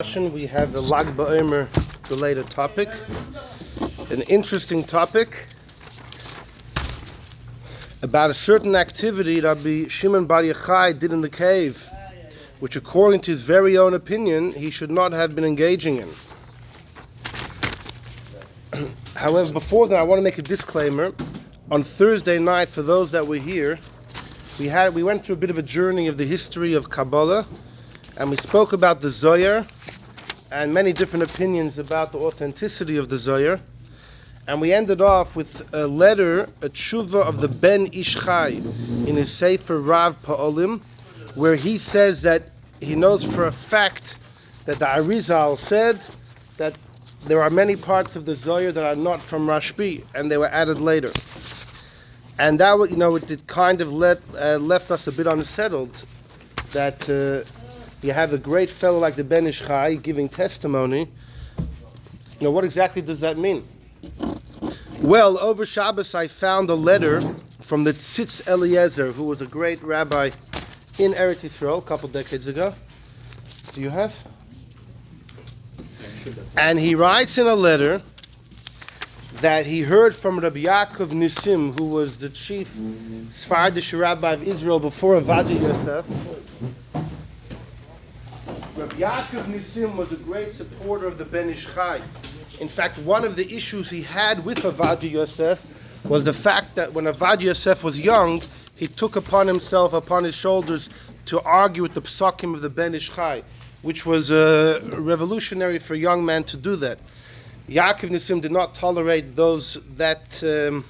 We have the Lag BaOmer related topic, an interesting topic about a certain activity Rabbi Shimon Bar Yochai did in the cave, which according to his very own opinion, he should not have been engaging in. However, before that, I want to make a disclaimer. On Thursday night, for those that were here, we went through a bit of a journey of the history of Kabbalah, and we spoke about the Zohar and many different opinions about the authenticity of the Zohar. And we ended off with a letter, a tshuva of the Ben Ish Chai in his Sefer Rav Pa'olim, where he says that he knows for a fact that the Arizal said that there are many parts of the Zohar that are not from Rashbi, and they were added later. And that, it kind of left us a bit unsettled that you have a great fellow like the Ben Ish Chai giving testimony. What exactly does that mean? Well, over Shabbos I found a letter from the Tzitz Eliezer, who was a great rabbi in Eretz Yisrael a couple decades ago. Do you have? And he writes in a letter that he heard from Rabbi Yaakov Nisim, who was the chief Sephardic rabbi of Israel before Avadia Yosef. Rabbi Yaakov Nisim was a great supporter of the Ben Ish Chai. In fact, one of the issues he had with Avadia Yosef was the fact that when Avadia Yosef was young, he took upon his shoulders, to argue with the psakim of the Ben Ish Chai, which was revolutionary for a young man to do that. Yaakov Nisim did not tolerate that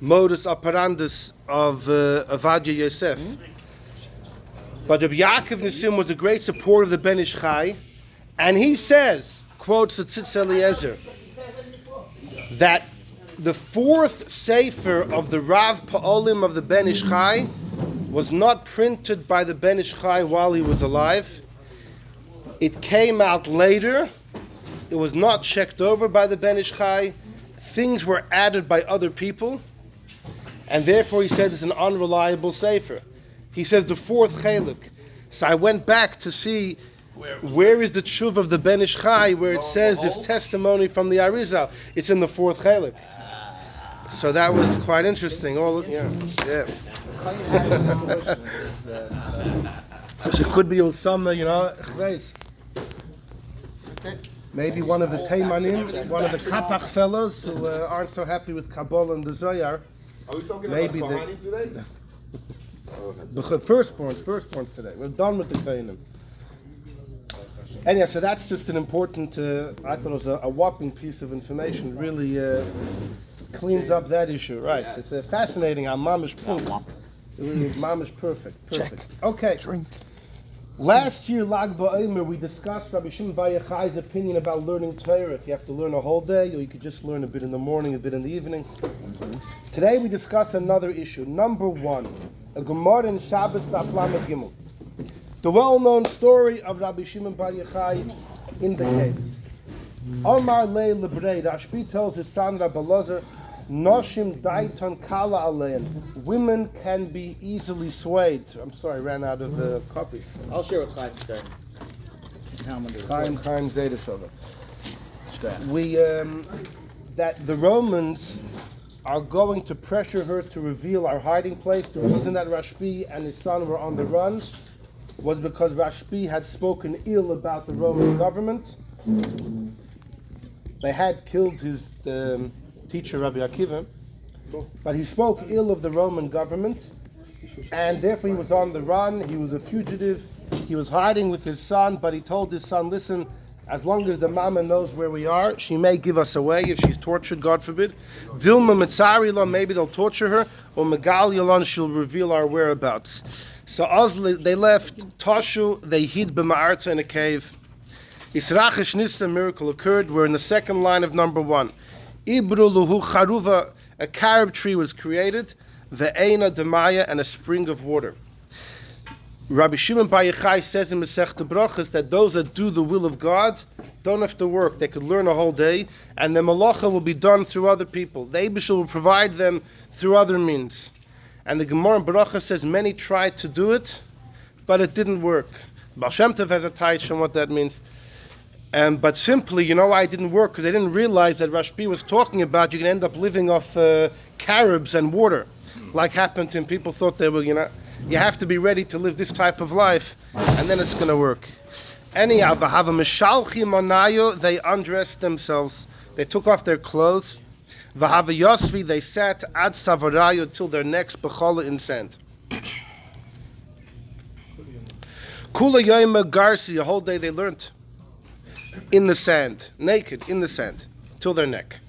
modus operandus of Avadia Yosef. But Rabbi Yaakov Nisim was a great supporter of the Ben Ish Chai, and he says, quotes the Tzitz Eliezer, that the fourth sefer of the Rav Pa'olim of the Ben Ish Chai was not printed by the Ben Ish Chai while he was alive. It came out later. It was not checked over by the Ben Ish Chai. Things were added by other people, and therefore he said it's an unreliable sefer. He says the fourth chelik. So I went back to see where is the tshuva of the Ben Ish Chai where it says this testimony from the Arizal. It's in the fourth chelik. So that was quite interesting. So it could be Osama, maybe one of the Teimanim, one of the Kapach fellows who aren't so happy with Kabbalah and the Zohar. Are we talking maybe about Kohanim today? The firstborns today. We're done with the Kohanim. And so that's just an important, I thought it was a whopping piece of information. Really cleans up that issue. Right. Yes. It's fascinating how mamish mamish perfect. Check. Okay. Drink. Last year, Lag BaOmer, we discussed Rabbi Shimon Bar Yochai's opinion about learning Torah. If you have to learn a whole day, or you could just learn a bit in the morning, a bit in the evening. Today we discuss another issue. Number one, a Gemara in Shabbos Daf Lamed Gimel. The well-known story of Rabbi Shimon Bar Yochai in the cave. Omar Lei Lebrei, Rashbi tells his son Rabbi Elazar, Noshim daiton kala alein. Women can be easily swayed. I'm sorry, I ran out of copies. I'll share with Chaim today. Chaim Zedeshover. That the Romans are going to pressure her to reveal our hiding place. The reason that Rashbi and his son were on the run was because Rashbi had spoken ill about the Roman government. They had killed his teacher Rabbi Akiva, but he spoke ill of the Roman government, and therefore he was on the run. He was a fugitive. He was hiding with his son, but he told his son, listen, as long as the mama knows where we are, she may give us away if she's tortured, God forbid. Dilma Mitzari Lo, maybe they'll torture her, or Megal Yalon, she'll reveal our whereabouts. So they left Toshu, they hid B'ma'arta in a cave. Yisrachish Nisa, miracle occurred. We're in the second line of number one. Ibru Luhu Charuva, a carob tree was created, Ve'ena Demaya, and a spring of water. Rabbi Shimon Bar Yochai says in Masechta Brachos that those that do the will of God don't have to work. They could learn a whole day, and the malacha will be done through other people. The Eibishter will provide them through other means. And the Gemara in Baruch says many tried to do it, but it didn't work. Baal Shem Tov has a taich on what that means. But simply, you know why it didn't work? Because they didn't realize that Rashbi was talking about you can end up living off carobs and water, like happened to him. People thought they were, you have to be ready to live this type of life, and then it's going to work. Anyhow, they undressed themselves. They took off their clothes. They sat ad savarayo till their necks bechala in sand. Kula yoyma garsi, a whole day they learned in the sand, naked in the sand, till their neck.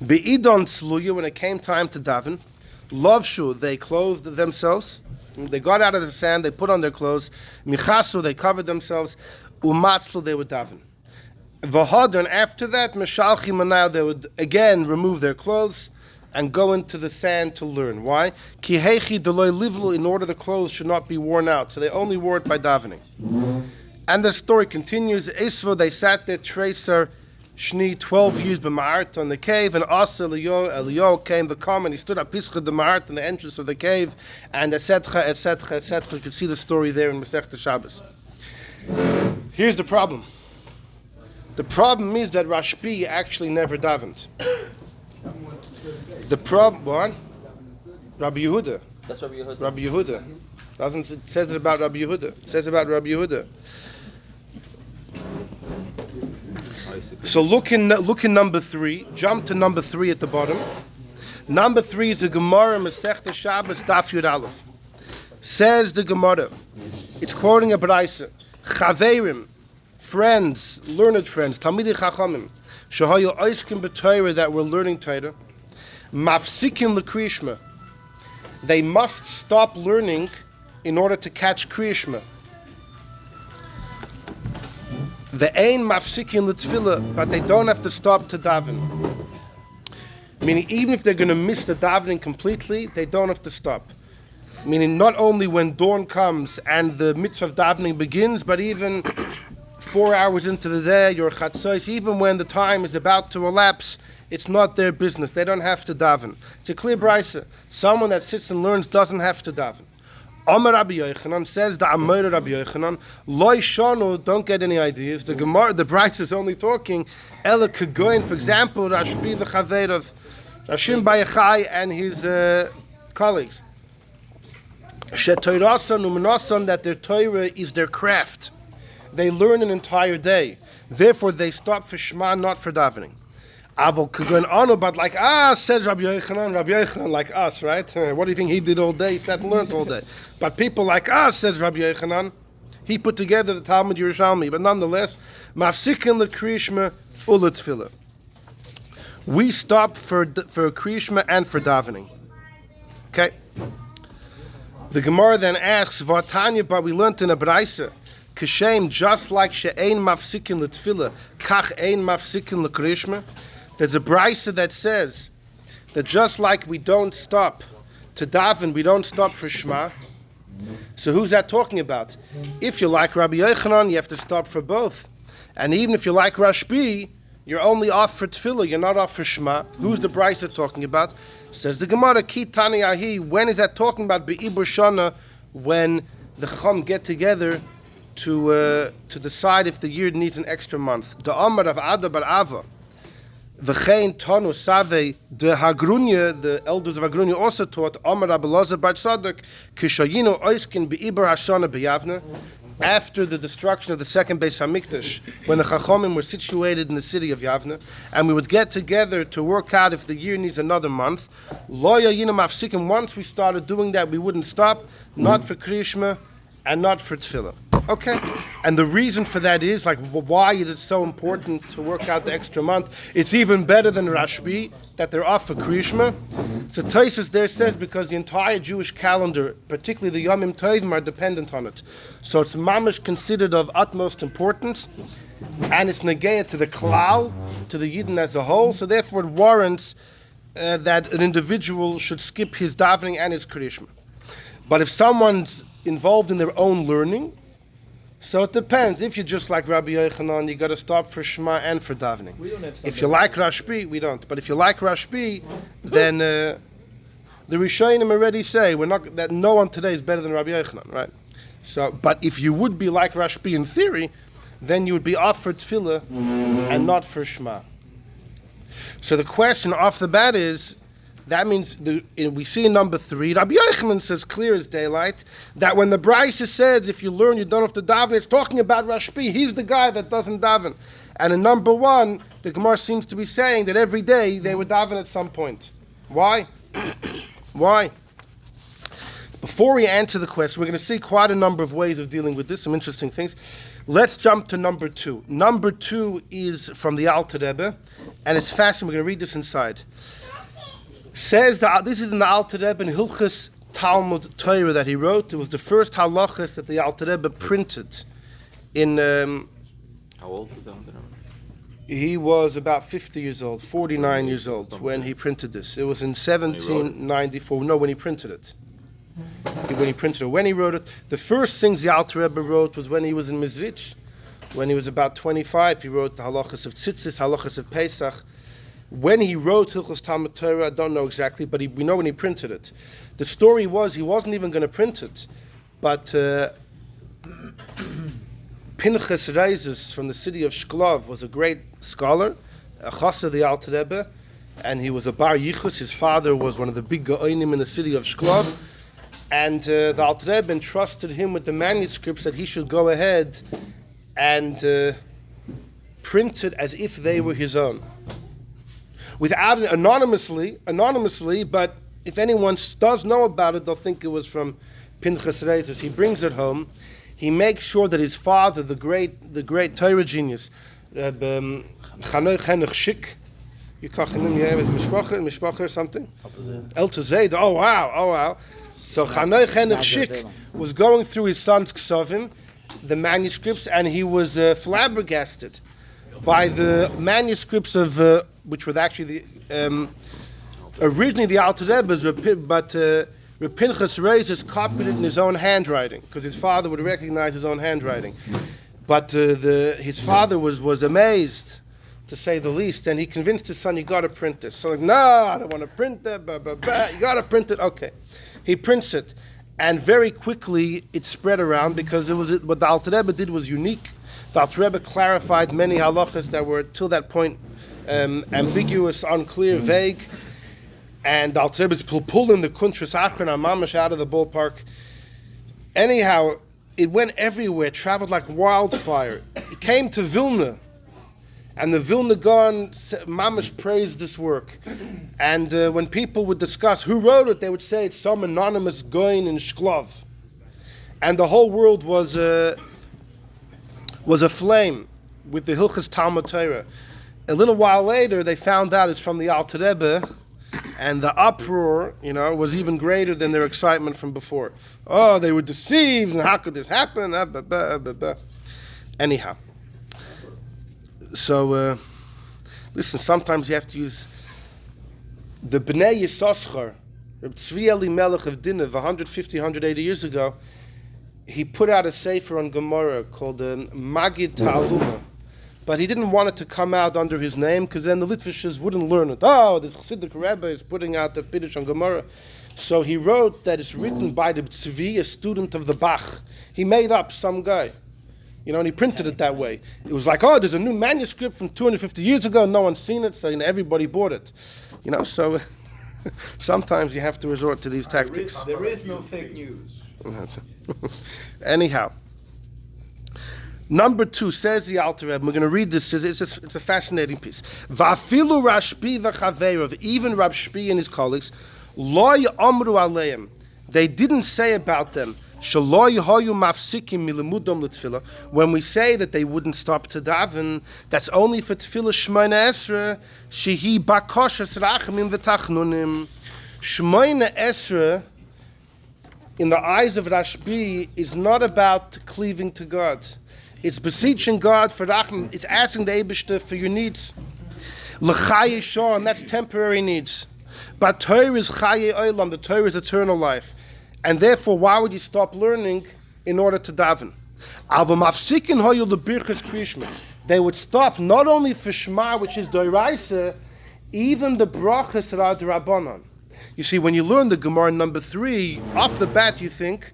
Be'idon sluya, when it came time to daven, lovshu, they clothed themselves. They got out of the sand, they put on their clothes. Michasu, they covered themselves. Umatzlu, they would daven. V'hadr, and after that, meshalchi manayil, they would again remove their clothes and go into the sand to learn. Why? Ki heichi deloy livlu, in order the clothes should not be worn out. So they only wore it by davening. And the story continues. Esvo, they sat there, Tracer, Shni, 12 years b'ma'art on the cave, and Asa Elio came to come, and he stood up Pischa de Ma'art in the entrance of the cave, and etc., etc., etc. You can see the story there in Masechta Shabbos. Here's the problem. The problem is that Rashbi actually never davened. The problem, what? Rabbi Yehuda. That's Rabbi Yehuda. Rabbi Yehuda. It says it about Rabbi Yehuda. It says about Rabbi Yehuda. So look in number 3. Jump to number 3 at the bottom. Number 3 is the Gemara Masechta Shabbos Daf Yud Aleph. Says the Gemara. It's quoting a Braisa. Chaverim, friends, learned friends, Talmidei Chachamim, Shehayu Oiskim b'Torah, that were learning Torah, Mafsikin l'Kriyishma. They must stop learning in order to catch Kriyishma. The ein mafsikin l'tefillah, but they don't have to stop to daven. Meaning, even if they're going to miss the davening completely, they don't have to stop. Meaning, not only when dawn comes and the mitzvah of davening begins, but even 4 hours into the day, your chatzos, even when the time is about to elapse, it's not their business. They don't have to daven. It's a clear brisa. Someone that sits and learns doesn't have to daven. Amar Rabbi Yochanan says the Amar Rabbi Yochanan, Loi Shonu, don't get any ideas. The Gemara, the Brisa is only talking Ela Kagoin, for example, Rashbi the Chaver of Rashim Bayachai and his colleagues. Shetoirasan Umanasan, that their Torah is their craft. They learn an entire day. Therefore, they stop for Shema, not for davening. Avol Kagoin Anu, but like us, says Rabbi Yochanan, like us, right? What do you think he did all day? He sat and learned all day. But people like us, says Rabbi Yochanan, he put together the Talmud Yerushalmi, but nonetheless, Mafsikin l'Kriyishma u'l'tefillah. We stop for Kriyishma and for davening. Okay? The Gemara then asks, Vatanya, but we learned in a Braisa, Kashem, just like she'ein mafsikin l'tefillah, kach ein mafsikin l'Kriyishma. There's a Braisa that says that just like we don't stop to daven, we don't stop for Shema. So who's that talking about? If you like Rabbi Yochanan, you have to stop for both. And even if you like Rashbi, you're only off for Tefillah, you're not off for Shema. Who's the Braisa talking about? Says the Gemara, Ki Tani Ahi, when is that talking about? Be'ibur Shana, when the Chacham get together to decide if the year needs an extra month. The Amar of Ada bar Ava, V'chein Tonu Save de Hagrunya, the elders of Hagrunya also taught Amar Rabbi Elazar bar Tzadok, Kishayinu Oiskin Be'ibur Hashana B'Yavne, after the destruction of the second Beis Hamikdash, when the Chachomim were situated in the city of Yavne, and we would get together to work out if the year needs another month. Lo Yayinu Mafsikim, once we started doing that, we wouldn't stop, not for Kriyishma and not for Tefillah. Okay, and the reason for that is, like, why is it so important to work out the extra month? It's even better than Rashbi, that they're off for Kriyishma. So Tosfos there says because the entire Jewish calendar, particularly the Yomim Tovim, are dependent on it. So it's mamish considered of utmost importance, and it's negayah to the klal, to the Yidden as a whole, so therefore it warrants that an individual should skip his davening and his Kriyishma. But if someone's involved in their own learning, so it depends. If you're just like Rabbi Yochanan, you got to stop for Shema and for davening. If you like Rashbi, we don't. But if you like Rashbi, then the Rishonim already say that no one today is better than Rabbi Yochanan, right? So, but if you would be like Rashbi in theory, then you would be off for tefillah and not for Shema. So the question off the bat is, that means we see in number 3, Rabbi Yochanan says clear as daylight that when the Brisa says if you learn you don't have to daven, it's talking about Rashbi. He's the guy that doesn't daven. And in number 1, the Gemara seems to be saying that every day they would daven at some point. Why? Why? Before we answer the question, we're going to see quite a number of ways of dealing with this, some interesting things. Let's jump to number 2. Number 2 is from the Alter Rebbe, and it's fascinating. We're going to read this inside. Says that this is in the Alter Rebbe in Hilchas Talmud Torah that he wrote. It was the first halachas that the Alter Rebbe printed. How old was that? He was about 50 years old, 49 years old when he printed this. It was in 1794. No, when he printed it. When he wrote it, the first things the Alter Rebbe wrote was when he was in Mizrich. When he was about 25, he wrote the halachas of Tzitzis, halachas of Pesach. When he wrote Hilchos Talmud Torah, I don't know exactly, but we know when he printed it. The story was he wasn't even going to print it, but Pinchas Reizes from the city of Shklov was a great scholar, a chassid of the Alter Rebbe, and he was a bar yichus. His father was one of the big gaonim in the city of Shklov, and the Alter Rebbe entrusted him with the manuscripts that he should go ahead and print it as if they were his own. Without anonymously, but if anyone does know about it, they'll think it was from Pinchas Reizes. He brings it home. He makes sure that his father, the great Torah genius, Halachik, you call him Mishpacha or something? Eltazed. Oh wow. So Halachik was going through his son's ksavim, the manuscripts, and he was flabbergasted by the manuscripts of which were actually originally the Alter Rebbe's, but Pinchas Reizes copied it in his own handwriting because his father would recognize his own handwriting. But his father was amazed, to say the least, and he convinced his son, "You got to print this." So no, I don't want to print that. You got to print it. Okay, he prints it, and very quickly it spread around because what the Alter Rebbe did was unique. The Alter Rebbe clarified many halachas that were till that point ambiguous, unclear, vague, and the Alter Rebbe is pulling the Kuntras Achron Mamash out of the ballpark. Anyhow, it went everywhere, traveled like wildfire. It came to Vilna, and the Vilna Gaon Mamash praised this work. And when people would discuss who wrote it, they would say it's some anonymous Goin in Shklov, and the whole world was aflame with the Hilchas Talmud Torah. A little while later, they found out it's from the Alter Rebbe, and the uproar, was even greater than their excitement from before. Oh, they were deceived, and how could this happen? Anyhow, so listen. Sometimes you have to use the Bnei Yissaschar, Tzvi Elimelech of Dinah, 150, 180 years ago. He put out a sefer on Gemara called Magid Ta'aluma, but he didn't want it to come out under his name because then the Litvishers wouldn't learn it. Oh, this Chassidic Rebbe is putting out the Piddush on Gemara. So he wrote that it's written by the Tzvi, a student of the Bach. He made up some guy, and he printed it that way. It was like, oh, there's a new manuscript from 250 years ago. No one's seen it, so everybody bought it. So sometimes you have to resort to these tactics. There is no fake news. Anyhow, number 2 says the Alter Rebbe. We're going to read this. It's a fascinating piece. Vafilu Rashbi v'chaveirav, even Rashbi and his colleagues, lo yamru aleim. They didn't say about them. Shelo yehayu mafsikim milimudam l'tefillah. When we say that they wouldn't stop to daven, that's only for tefillah shmona esra shehi bakashas rachamim v'tachnunim. Shmona esra, in the eyes of Rashbi, is not about cleaving to God. It's beseeching God for Rachman. It's asking the Eibishter for your needs. L'chaye shah, and that's temporary needs. But Torah is chaye olam, the Torah is eternal life. And therefore, why would you stop learning in order to daven? They would stop not only for Shema, which is Doiraisa, even the brachas that are Rabbanon. You see, when you learn the Gemara number 3, off the bat you think,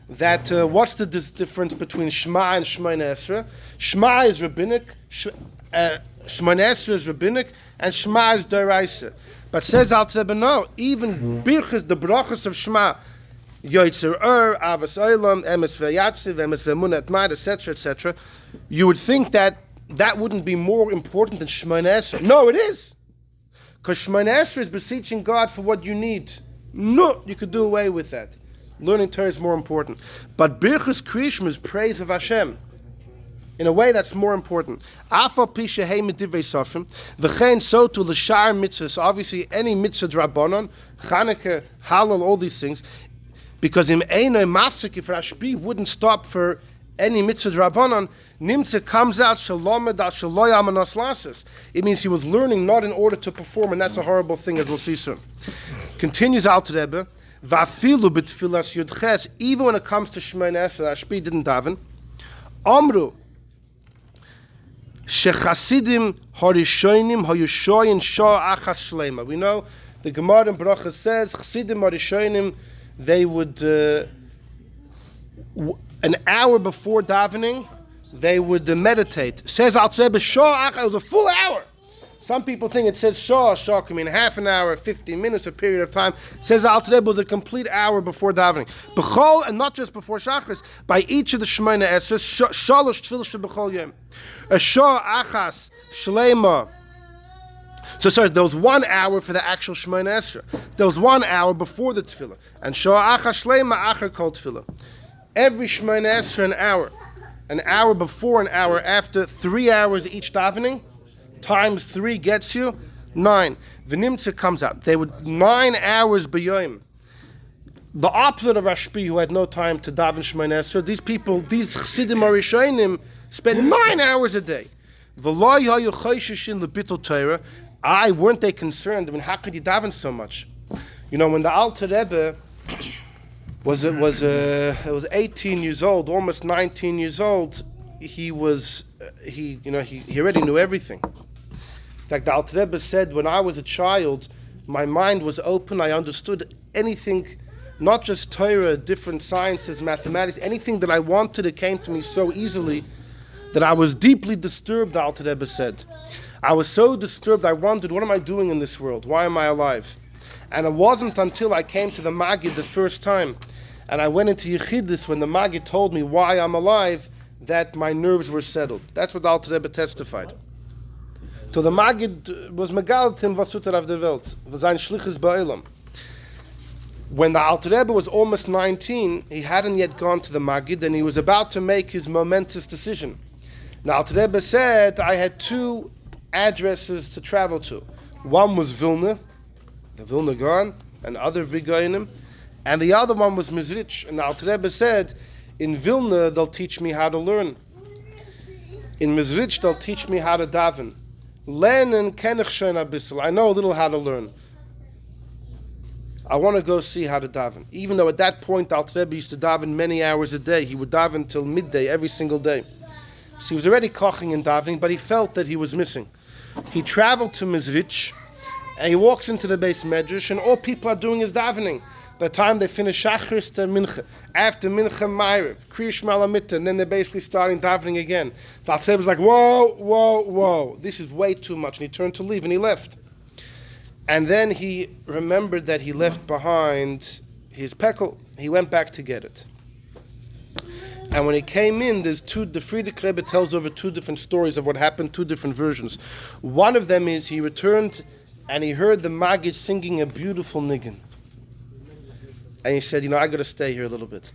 that what's the difference between Shema and Shmoneh Esrei? Shema is rabbinic, Shmoneh Esrei is rabbinic, and Shema is D'oraisa. But says Alter Rebbe, no, even Birchas, the brachas of Shema, Yoitzer Avos Olam, Emes V'Yatziv, Emes V'Emunah Atmad, etc., etc., you would think that wouldn't be more important than Shmoneh Esrei. No, it is. Because Shmoneh Esrei is beseeching God for what you need. No, you could do away with that. Learning Torah is more important. But Birchas Kriyishma is praise of Hashem. In a way that's more important. Afal pi shehei midivrei sofrim, v'chein so to l'shar mitzvahs, obviously any mitzvah drabanon, Chanukah, Halal, all these things, because im einoi mafsik, if Rashbi wouldn't stop for any mitzvah drabanon, nimtze comes out shalomed al shaloy amanos lasis. It means he was learning not in order to perform, and that's a horrible thing, as we'll see soon. Continues Alter Rebbe, v'afilu b'tfilas yudches, even when it comes to Shmoneh Esrei, Rashbi didn't daven, Amru, Shechasidim Harishonim Hayushoyin Shah Achas Shlema. We know the Gemara in Bracha says Chasidim Harishonim, they would an hour before davening they would meditate. Says Alter Rebbe Shah Achas, it was a full hour. Some people think it says Shah can mean half an hour, 15 minutes, a period of time. Says Alter Rebbe was a complete hour before davening. B'chol, and not just before Shachris, by each of the Shmoneh Esrei, Shalosh Tfilah B'chol Yom. A Shah Achas Shlema. So sorry, there was 1 hour for the actual Shmoneh Esrei. There was 1 hour before the Tfilah. And Shah Achas Shlema Acher Kol Tfilah. Every Shmoneh Esrei an hour before, an hour after, 3 hours each davening. Times 3 gets you 9. V'nimtze comes out. They would 9 hours b'yoyim. The opposite of Rashbi, who had no time to daven Shmoneh Esrei. These people, these Chassidim Harishonim, spend 9 hours a day. V'lo yayu chosheshin lebitul Torah. Weren't they concerned? I mean, how could you daven so much? You know, when the Alter Rebbe was 18 years old, almost 19 years old, he already knew everything. In fact, the Alter Rebbe said, when I was a child, my mind was open. I understood anything, not just Torah, different sciences, mathematics, anything that I wanted, it came to me so easily that I was deeply disturbed, the Alter Rebbe said. I was so disturbed, I wondered, what am I doing in this world? Why am I alive? And it wasn't until I came to the Maggid the first time, and I went into Yechidus when the Maggid told me why I'm alive, that my nerves were settled. That's what the Alter Rebbe testified. So the Maggid was Megaltim Vasuter of the Welt, was ein Shlichus Ba'olam. When the Alter Rebbe was almost 19, he hadn't yet gone to the Maggid, and he was about to make his momentous decision. The Alter Rebbe said, I had 2 addresses to travel to. One was Vilna, the Vilna Gaon, and other big Gaonim, and the other one was Mizrich. And the Alter Rebbe said, in Vilna, they'll teach me how to learn. In Mizrich, they'll teach me how to daven. Lernen kenich schon a bissel. I know a little how to learn. I want to go see how to daven. Even though at that point, Alter Rebbe used to daven many hours a day. He would daven till midday every single day. So he was already koching and davening, but he felt that he was missing. He traveled to Mizrich, and he walks into the Beis Medrash, and all people are doing is davening. By the time they finish Shachris to Mincha, after Mincha Ma'ariv, Kriya Shema Lamita, and then they're basically starting davening again. The Alter Rebbe was like, whoa, this is way too much. And he turned to leave, and he left. And then he remembered that he left behind his pekel. He went back to get it. And when he came in, the Friedrich Rebbe tells over 2 different stories of what happened, 2 different versions. One of them is he returned, and he heard the Maggid singing a beautiful niggin. And he said, I got to stay here a little bit.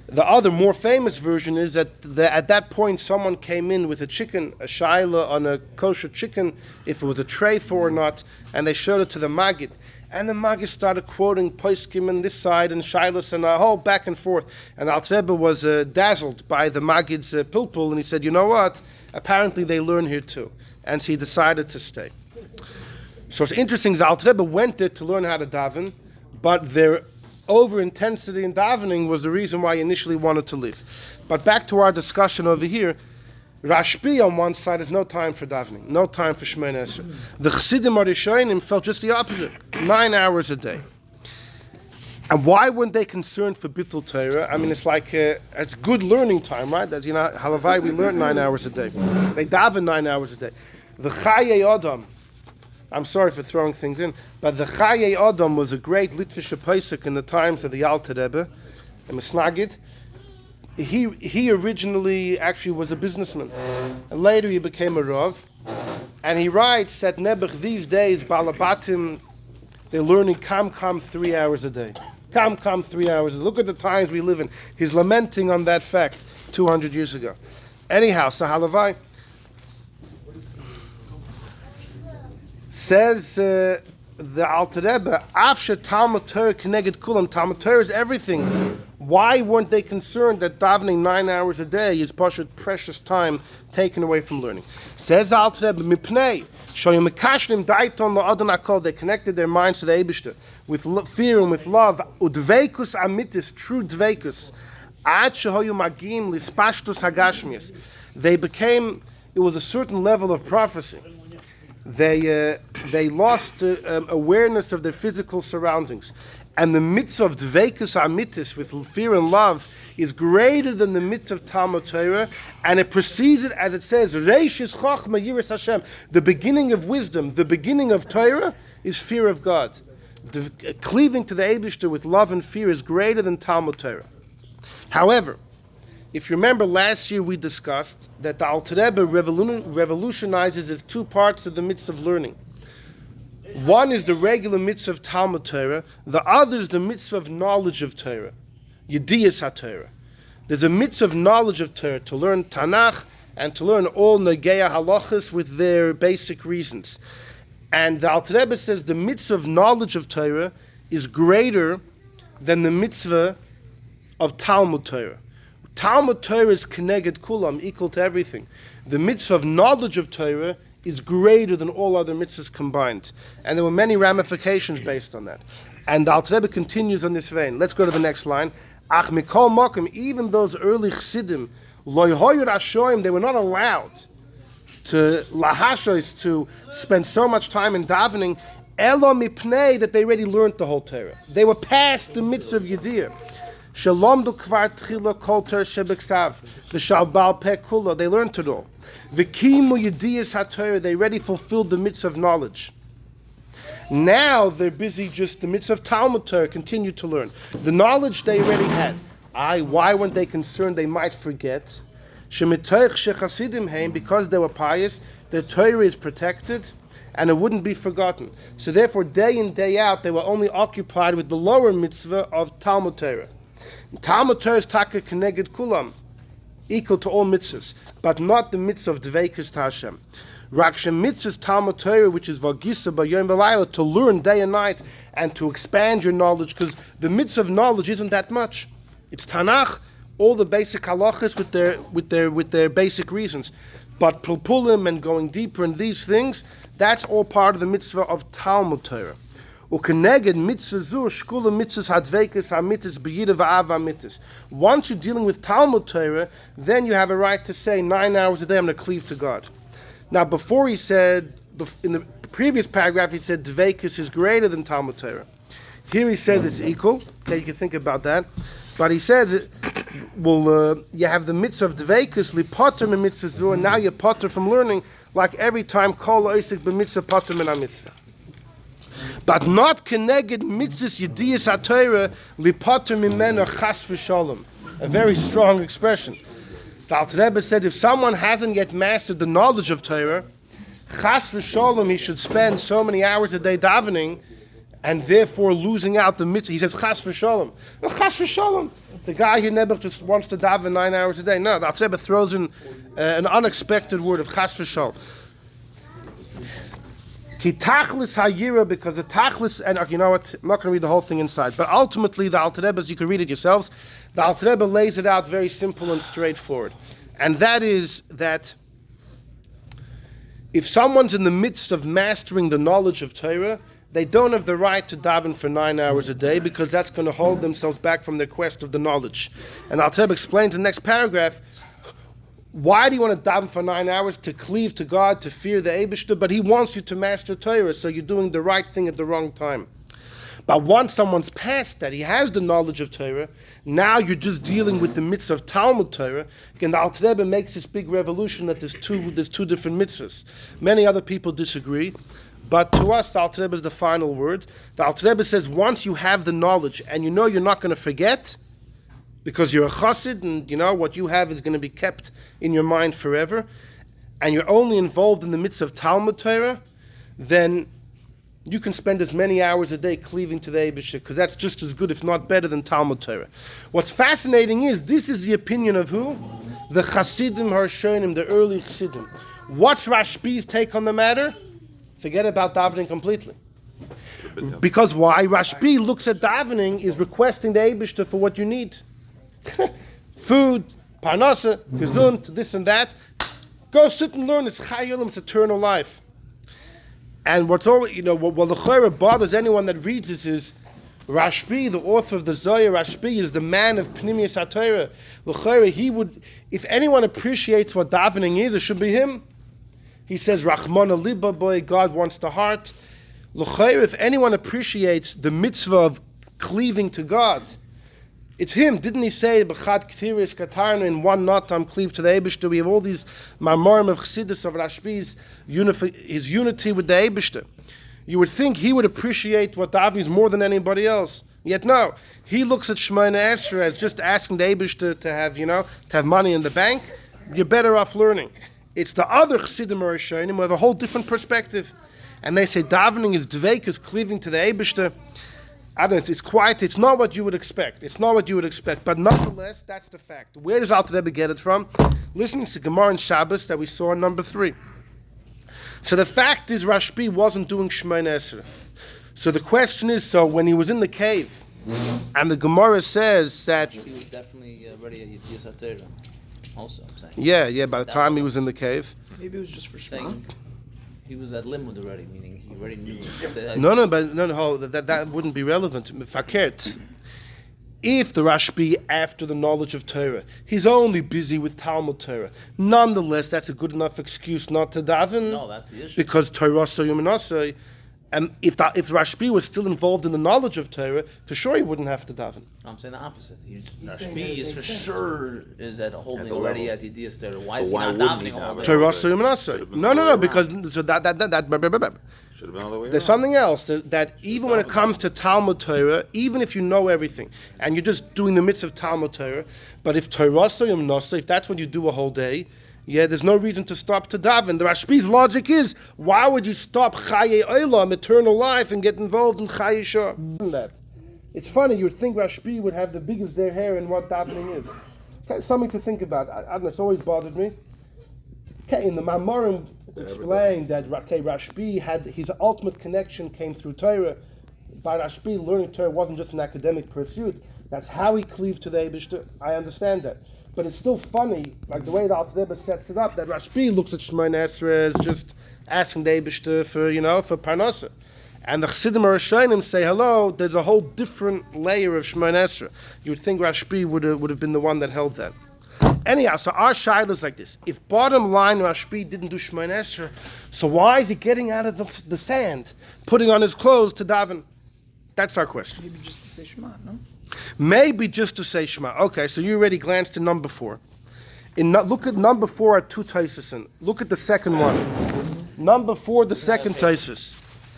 The other, more famous version is that at that point, someone came in with a chicken, a shaila on a kosher chicken, if it was a treif or not, and they showed it to the Maggid. And the Maggid started quoting Poskim on this side and shailas and a whole back and forth. And Alter Rebbe was dazzled by the Maggid's pilpul, and he said, you know what? Apparently they learn here too. And so he decided to stay. So it's interesting, the Alter Rebbe went there to learn how to daven, but their over-intensity in davening was the reason why he initially wanted to leave. But back to our discussion over here, Rashbi on one side has no time for davening, no time for Shmoneh Esrei. The Chassidim Harishonim felt just the opposite, 9 hours a day. And why weren't they concerned for Bittul Torah? I mean, it's like, it's good learning time, right? As you know, Halavai, we learn 9 hours a day. They daven 9 hours a day. The Chaye Adam, I'm sorry for throwing things in, but the Chaye Adam was a great Litvish Pesach in the times of the Alter Rebbe, the Misnagid. He originally actually was a businessman. And later he became a Rav. And he writes that Nebuch these days, Balabatim, they're learning Kam 3 hours a day. Kam 3 hours a day. Look at the times we live in. He's lamenting on that fact 200 years ago. Anyhow, so Halavai says the Alter Rebbe, Afshe Talmud Torah Keneged Kulam. Talmud Torah is everything. Why weren't they concerned that davening 9 hours a day is precious time taken away from learning? Says the Alter Rebbe, Mipnei, Shoyim Mekashlim Daiton La'adon HaKol. They connected their minds to the Eibishter with fear and with love. Udveikus Amitis, true Dveikus. Ad Shehoyu Magim Lispashtus Hagashmias. They became, it was a certain level of prophecy. They lost awareness of their physical surroundings. And the mitzvah of dveikus amitis, with fear and love, is greater than the mitzvah of Talmud Torah, and it precedes it as it says, Reishis Chochma Yiras Hashem. The beginning of wisdom, the beginning of Torah, is fear of God. Cleaving to the Eibishter with love and fear is greater than Talmud Torah. However, if you remember last year we discussed that the Alter Rebbe revolutionizes as two parts of the mitzvah of learning. One is the regular mitzvah of Talmud Torah, the other is the mitzvah of knowledge of Torah, Yediyas HaTorah. There's a mitzvah of knowledge of Torah, to learn Tanakh and to learn all Negeya Halachas with their basic reasons. And the Alter Rebbe says the mitzvah of knowledge of Torah is greater than the mitzvah of Talmud Torah. Talmud Torah is Keneged Kulam, equal to everything. The mitzvah of knowledge of Torah is greater than all other mitzvahs combined. And there were many ramifications based on that. And the Alter Rebbe continues on this vein. Let's go to the next line. Ach mikol makom, even those early Chassidim, lo yehoyu rashoim, they were not allowed to lahashos, to spend so much time in davening, elo mipnei, that they already learned the whole Torah. They were past the mitzvah of Yediyah. Shalom du kvar tchila kol Torah shebeksav, v'shal bal peh kula, they learned it all. V'kimu Yediyas HaTorah, they already fulfilled the mitzvah of knowledge. Now they're busy just the mitzvah of Talmud Torah, continue to learn. The knowledge they already had. Why weren't they concerned they might forget? Shemitoich shechasidim heim, because they were pious, their Torah is protected and it wouldn't be forgotten. So therefore, day in, day out, they were only occupied with the lower mitzvah of Talmud Torah. Talmud Torah is taka keneged kulam, equal to all mitzvahs, but not the mitzvah of dveikus to Hashem. Rakshem mitzvahs Talmud Torah, which is vagisa b'yom b'layla, to learn day and night and to expand your knowledge, because the mitzvah of knowledge isn't that much. It's Tanakh, all the basic halachas with their basic reasons, but pulpulim and going deeper in these things, that's all part of the mitzvah of Talmud Torah. Ukeneged mitzvah zu shkula mitzvahs hadveikus hamitis b'yida v'ava mitis. Once you're dealing with Talmud Torah, then you have a right to say 9 hours a day I'm going to cleave to God. Now, before he said, in the previous paragraph, he said dveikus is greater than Talmud Torah. Here he says it's equal. Okay, you can think about that. But he says, you have the mitzvah of dveikus lipotter min mitzvah zu, and now you're potter from learning, like every time kol oisik b'mitzvah potter min ha-mitzvah. But not keneged mitzvahs Yediyas HaTorah lipotter mimeno chas v'sholem. A very strong expression. The Alter Rebbe said if someone hasn't yet mastered the knowledge of Torah, chas v'sholem, he should spend so many hours a day davening, and therefore losing out the mitzvah. He says chas v'sholem. Well, chas v'sholem. The guy here never just wants to daven 9 hours a day. No, the Alter Rebbe throws in an unexpected word of chas v'sholem. Ki tachlis hayira, because the tachlis, and you know what, I'm not going to read the whole thing inside, but ultimately the Alter Rebbe, as you can read it yourselves, the Alter Rebbe lays it out very simple and straightforward. And that is that if someone's in the midst of mastering the knowledge of Torah, they don't have the right to daven for 9 hours a day, because that's going to hold themselves back from their quest of the knowledge. And Alter Rebbe explains in the next paragraph, why do you want to daven for 9 hours? To cleave to God, to fear the Eibishter, but he wants you to master Torah, so you're doing the right thing at the wrong time. But once someone's past that, he has the knowledge of Torah, now you're just dealing with the mitzvah of Talmud Torah. Again, the Alter Rebbe makes this big revolution that there's two different mitzvahs. Many other people disagree, but to us, the Alter Rebbe is the final word. The Alter Rebbe says once you have the knowledge and you know you're not going to forget, because you're a chassid and you know what you have is going to be kept in your mind forever, and you're only involved in the mitzvah of Talmud Torah, then you can spend as many hours a day cleaving to the Eibusher, because that's just as good, if not better, than Talmud Torah. What's fascinating is, this is the opinion of who? The Chassidim Harshonim, the early Chassidim. What's Rashbi's take on the matter? Forget about davening completely. Because why? Rashbi looks at davening is requesting the Eibusher for what you need. Food, parnasa, gesund, this and that. Go sit and learn. It's chayulim, it's eternal life. And what's always, what the Chayra bothers anyone that reads this is Rashbi, the author of the Zohar. Rashbi is the man of Pnimiyas HaTorah. L'chayra, he would, if anyone appreciates what davening is, it should be him. He says, Rachmana liba boy, God wants the heart. L'chayra, if anyone appreciates the mitzvah of cleaving to God, it's him. Didn't he say, B'chad k'tiris katarnu, in one knot I'm cleaved to the Eibishter? We have all these marmorim of Chassidus, of Rashbi's, his unity with the Eibishter. You would think he would appreciate what davening more than anybody else. Yet no, he looks at Shemoneh Esrei as just asking the Eibishter to have money in the bank. You're better off learning. It's the other Chassidim or Rishonim who have a whole different perspective. And they say davening is dveikus, cleaving to the Eibishter. I don't know, it's quiet, it's not what you would expect. But nonetheless, that's the fact. Where does Alter Rebbe get it from? Listening to Gemara and Shabbos that we saw in number 3. So the fact is Rashbi wasn't doing Shemoneh Esrei. So the question is, so when he was in the cave, and the Gemara says that... He was definitely ready at Yitzias HaTorah, also, I'm saying. Yeah, by the time he was in the cave. Maybe it was just for Shema. He was at Limud already, meaning he already knew. That wouldn't be relevant. Fakert. If the Rashbi, after the knowledge of Torah, he's only busy with Talmud Torah, nonetheless, that's a good enough excuse not to daven. No, that's the issue. Because Torah Yominasai, and if Rashbi was still involved in the knowledge of Torah, for sure he wouldn't have to daven. No, I'm saying the opposite. Rashbi is for sure is at holding already at Yitzias HaTorah. Why is he not davening all day? Torah Yominasai. No, because so that should have been all the way there's around. something else that even when it comes to Talmud Torah, even if you know everything and you're just doing the mitzvah of Talmud Torah, but if Torah Yominasai, if that's what you do a whole day, there's no reason to stop to daven. The Rashbi's logic is, why would you stop Chaye Olam, eternal life, and get involved in Chaye Shah? It's funny, you'd think Rashbi would have the biggest der hair in what davening is. Okay, something to think about. I don't know, it's always bothered me. Okay, in the Mamorim, it's explained that Rashbi had his ultimate connection came through Torah. By Rashbi, learning Torah wasn't just an academic pursuit. That's how he cleaved to the Eibishter. I understand that. But it's still funny, like the way the Alter Rebbe sets it up, that Rashbi looks at Shemoneh Esrei as just asking the Eibishter for parnasa. And the Chassidim or Rishonim say, hello, there's a whole different layer of Shemoneh Esrei. You would think Rashbi would have been the one that held that. Anyhow, so our shaila is like this. If bottom line Rashbi didn't do Shemoneh Esrei, so why is he getting out of the sand, putting on his clothes to daven? That's our question. Maybe just to say Shema, no? Maybe just to say Shema. Okay, so you already glanced to number 4. Look at number 4 at 2 Taisus. Look at the second one. Number 4, the second Taisus.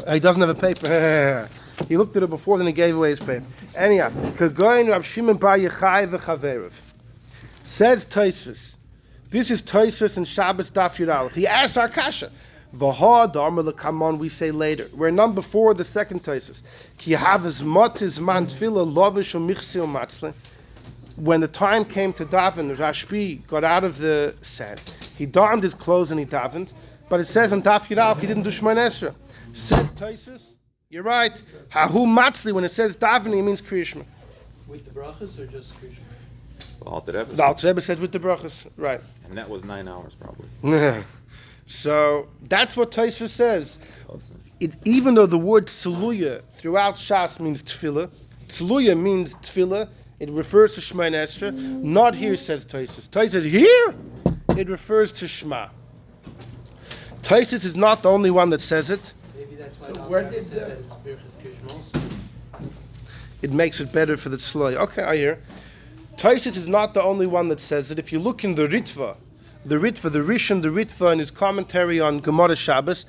He doesn't have a paper. He looked at it before, then he gave away his paper. Anyhow, Kagoyin Rav Shimon Bar Yochai v'Chaverev. Says Taisus. This is Taisus in Shabbos Daf Yud Aleph. He asks our kasha. V'ha d'amar l'kamon, we say later. We're number 4, the second Taisus. Ki havas motiz man tefillah lovish u'michsi u'matzle. When the time came to daven, Rashbi got out of the sand. He donned his clothes and he davened. But it says in Daf Yud Aleph he didn't do Shemoneh Esrei. Says Taisus, you're right. Hahu matzli, when it says davening, it means Kriyishma. With the brachas or just Krishma? The Alter Rebbe says with the brachas, right. And that was 9 hours probably. So that's what Taisus says. Even though the word tzeluya throughout Shas means tefillah, tzeluya means tefillah, it refers to Shemoneh Esrei. Not here, says Taisus. Taisus says here, it refers to Shema. Taisus is not the only one that says it. Maybe that's why where did says that it's Birchas Krishma also. it makes it better for the tzloy. Okay, I hear. Taisus is not the only one that says it. If you look in the Rishon, the Ritva in his commentary on Gemara Shabbos,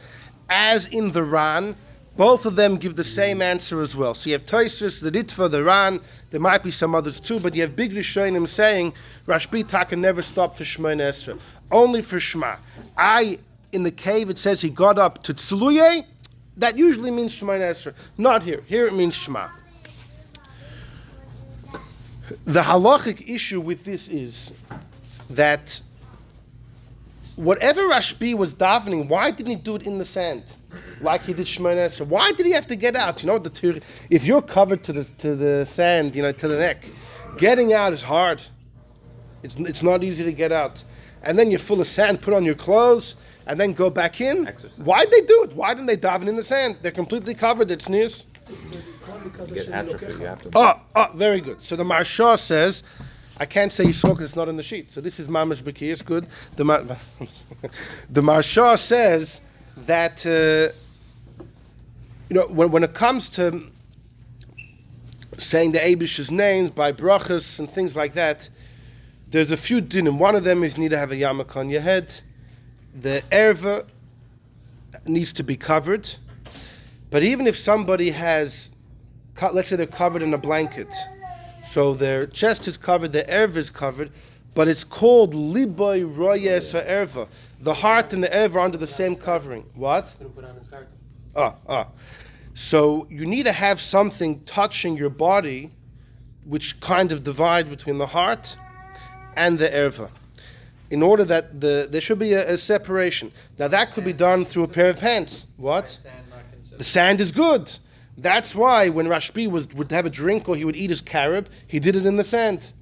as in the Ran, both of them give the same answer as well. So you have Taisus, the Ritva, the Ran, there might be some others too, but you have big Rishonim saying Rashbi Taka never stopped for Shemona Esrei, only for Shema. In the cave it says he got up to Tzluye, that usually means Shemona Esrei. Not here. Here it means Shema. The halachic issue with this is that whatever Rashbi was davening, why didn't he do it in the sand, like he did Shemona Esrei? Why did he have to get out? You know, if you're covered to the sand, to the neck, getting out is hard. It's not easy to get out. And then you're full of sand, put on your clothes, and then go back in. Exercise. Why'd they do it? Why didn't they daven in the sand? They're completely covered. It's news. You get atrophy. You have to. Very good. So the Marsha says, I can't say Yisroel because it's not in the sheet. So this is Mamash B'ki. It's good. The Marsha says that when it comes to saying the Eibish's names by brachas and things like that, there's a few dinim. One of them is you need to have a yarmulke on your head. The erva needs to be covered. But even if somebody has, let's say they're covered in a blanket, so their chest is covered, the erva is covered, but it's called liboy royes erva. The heart and the erva are under the same covering. What? Put on his garter. So you need to have something touching your body, which kind of divides between the heart and the erva, in order that there should be a separation. Now that could be done through a pair of pants. What? The sand is good. That's why when Rashbi would have a drink or he would eat his carob, he did it in the sand,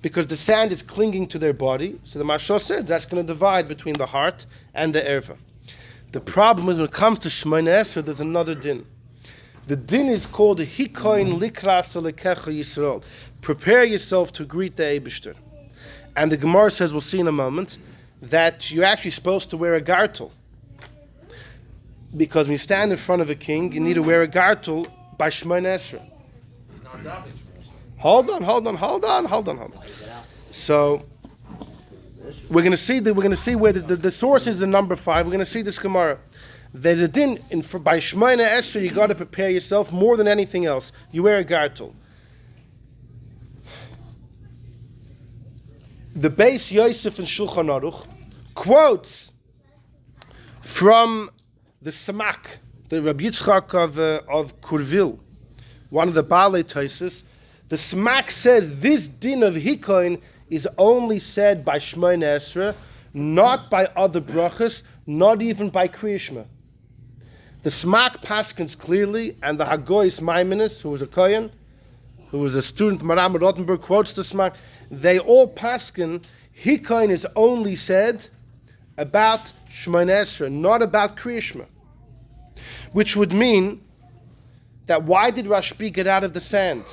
because the sand is clinging to their body. So the Mashal said that's going to divide between the heart and the erva. The problem is when it comes to Shemona Esrei, there's another din. The din is called a hikoin likras lekecha Yisrael. Prepare yourself to greet the Eibishter. And the Gemara says, we'll see in a moment, that you're actually supposed to wear a gartel. Because when you stand in front of a king, you need to wear a gartel by Shemona Esrei. Hold on. So we're going to see where the source is in number 5. We're going to see this Gemara. There's a din by Shemona Esrei. You got to prepare yourself more than anything else. You wear a gartel. The Beis Yosef and Shulchan Aruch quotes from the Samak, the Rabbi Yitzchak of Kurvil, one of the Baalei Tosfos. The Samak says this din of hikoin is only said by Shemona Esrei, not by other brachas, not even by Kriya Shema. The Samak paskins clearly, and the Hagoyis Maimonides, who was a Kohen, who was a student of Maram Rottenberg, quotes the Samak. They all paskin hikoin is only said about Shemona Esrei, not about Kriya Shema. Which would mean that why did Rashbi get out of the sand?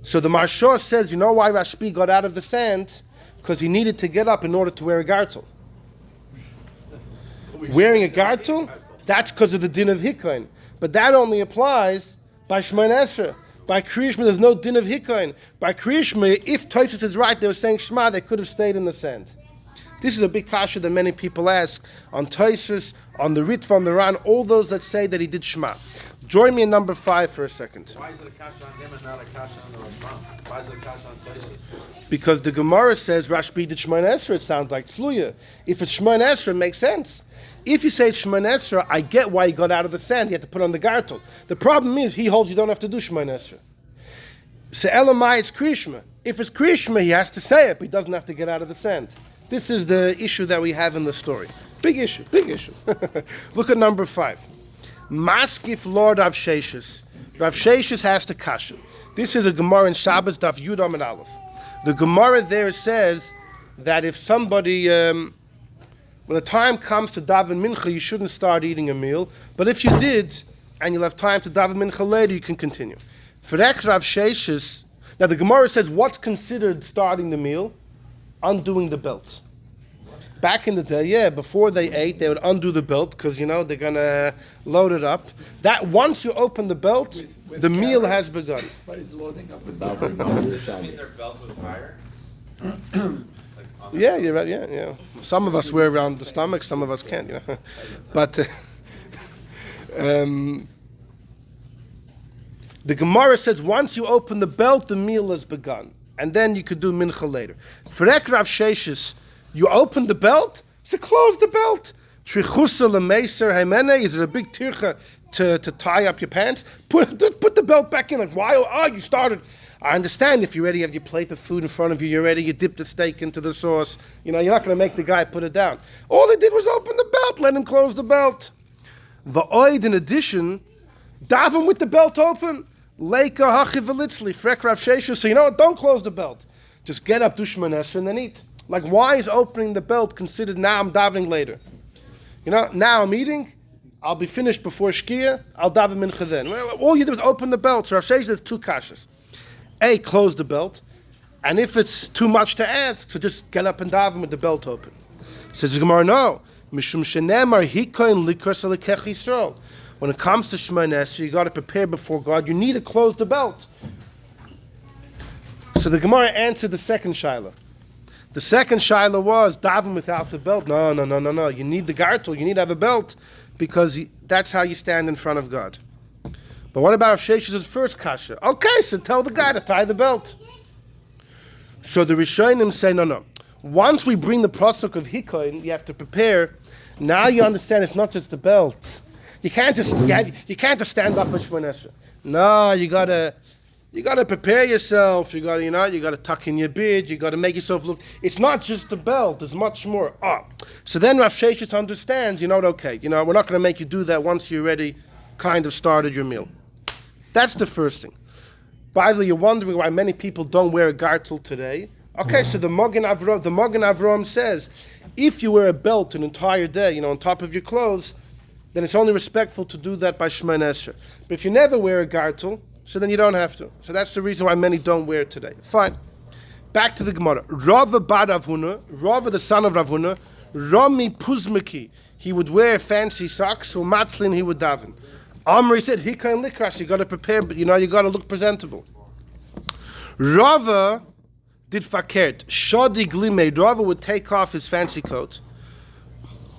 So the Marshor says, you know why Rashbi got out of the sand? Because he needed to get up in order to wear a gartel. Wearing a gartel, that's because of the din of hikoin. But that only applies by Shemona Esrei. By Kriya Shema, there's no din of hikoin. By Kriya Shema, if Tosfos is right, they were saying Shema, they could have stayed in the sand. This is a big kasha that many people ask on Tosfos, on the Ritva, on the Ran, all those that say that he did Shema. Join me in number 5 for a second. Why is it a kasha on him and not a kasha on the Rashbam? Why is it a kasha on Tosfos? Because the Gemara says Rashbi did Shemona Esrei, it sounds like Tzluya. If it's Shemona Esrei, it makes sense. If you say it's Shemona Esrei, I get why he got out of the sand, he had to put on the gartel. The problem is, he holds you don't have to do Shemona Esrei. So Elamai, it's Kriya Shema. If it's Kriya Shema, he has to say it, but he doesn't have to get out of the sand. This is the issue that we have in the story. Big issue. Look at number 5. Maskif Lord Rav Sheshes. Rav Sheshes has to kasha. This is a Gemara in Shabbos, Daf Yud Amud Aleph. The Gemara there says that if somebody, when the time comes to daven mincha, you shouldn't start eating a meal. But if you did, and you'll have time to daven mincha later, you can continue. Frek Rav Sheshes. Now the Gemara says, what's considered starting the meal? Undoing the belt. Back in the day, before they ate, they would undo the belt because, they're going to load it up. That once you open the belt, the meal has begun. But it's loading up with I mean, their belt was higher. Yeah, you're right. Yeah. Some of us wear around the stomach, some of us can't. But the Gemara says once you open the belt, the meal has begun, and then you could do mincha later. Frek Rav Sheshis, you open the belt, so close the belt. Trichusa lemeser haimene, is it a big tircha to tie up your pants? Put the belt back in. Like why? Oh, you started. I understand if you already have your plate of food in front of you, you're ready. You dip the steak into the sauce. You're not going to make the guy put it down. All they did was open the belt. Let him close the belt. The oid, in addition, daven with the belt open. Leika hachivalitzli, frek Rav Sheshu. So don't close the belt. Just get up, do Shemona Esrei, and then eat. Like, why is opening the belt considered now I'm davening later? Now I'm eating. I'll be finished before Shkia. I'll daven mincha then. All you do is open the belt. So Rav Sheshu has two kashas. A, close the belt. And if it's too much to ask, so just get up and daven with the belt open. Says the Gemara, no. Mishum shenemar hikoin likras alekech Yisrael. When it comes to Shemona Esrei, you got to prepare before God. You need to close the belt. So the Gemara answered the second shaila. The second shaila was daven without the belt. No. You need the gartel. You need to have a belt because that's how you stand in front of God. But what about Rav Shesh's first kasha? Okay, so tell the guy to tie the belt. So the Rishonim say, no. Once we bring the prosuk of hikoin, you have to prepare. Now you understand it's not just the belt. You can't just stand up with Shemona Esrei. No, you gotta prepare yourself. You gotta tuck in your beard. You gotta make yourself look. It's not just the belt. There's much more. So then Rav Sheshes understands. Okay. We're not gonna make you do that once you already kind of started your meal. That's the first thing. By the way, you're wondering why many people don't wear a gartel today. Okay, so the Magen Avraham says, if you wear a belt an entire day, on top of your clothes, then it's only respectful to do that by Shemona Esrei. But if you never wear a gartel, so then you don't have to. So that's the reason why many don't wear it today. Fine. Back to the Gemara. Rava bar Rav Huna, Rava the son of Rav Huna, Rami Puzmiki, he would wear fancy socks, so Matzlin he would daven. Amri said, Hika and Likras, you got to prepare, you got to look presentable. Rava did fakert. Shadi glime, Rava would take off his fancy coat.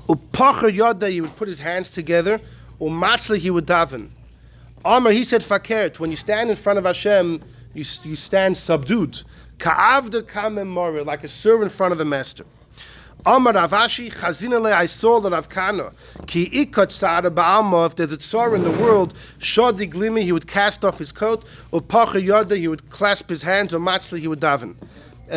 Upacher yoda, he would put his hands together. Umatzli, he would daven. Amr, he said fakert. When you stand in front of Hashem, you stand subdued. Ka'avda kamem morer, like a servant in front of the master. Amr Ravashi, chazinale, I saw the Rav Kana. Ki ikot sara ba'alma, if there's a tsar in the world, shadi glimi, he would cast off his coat. Upacher yoda, he would clasp his hands. Umatzli, he would daven.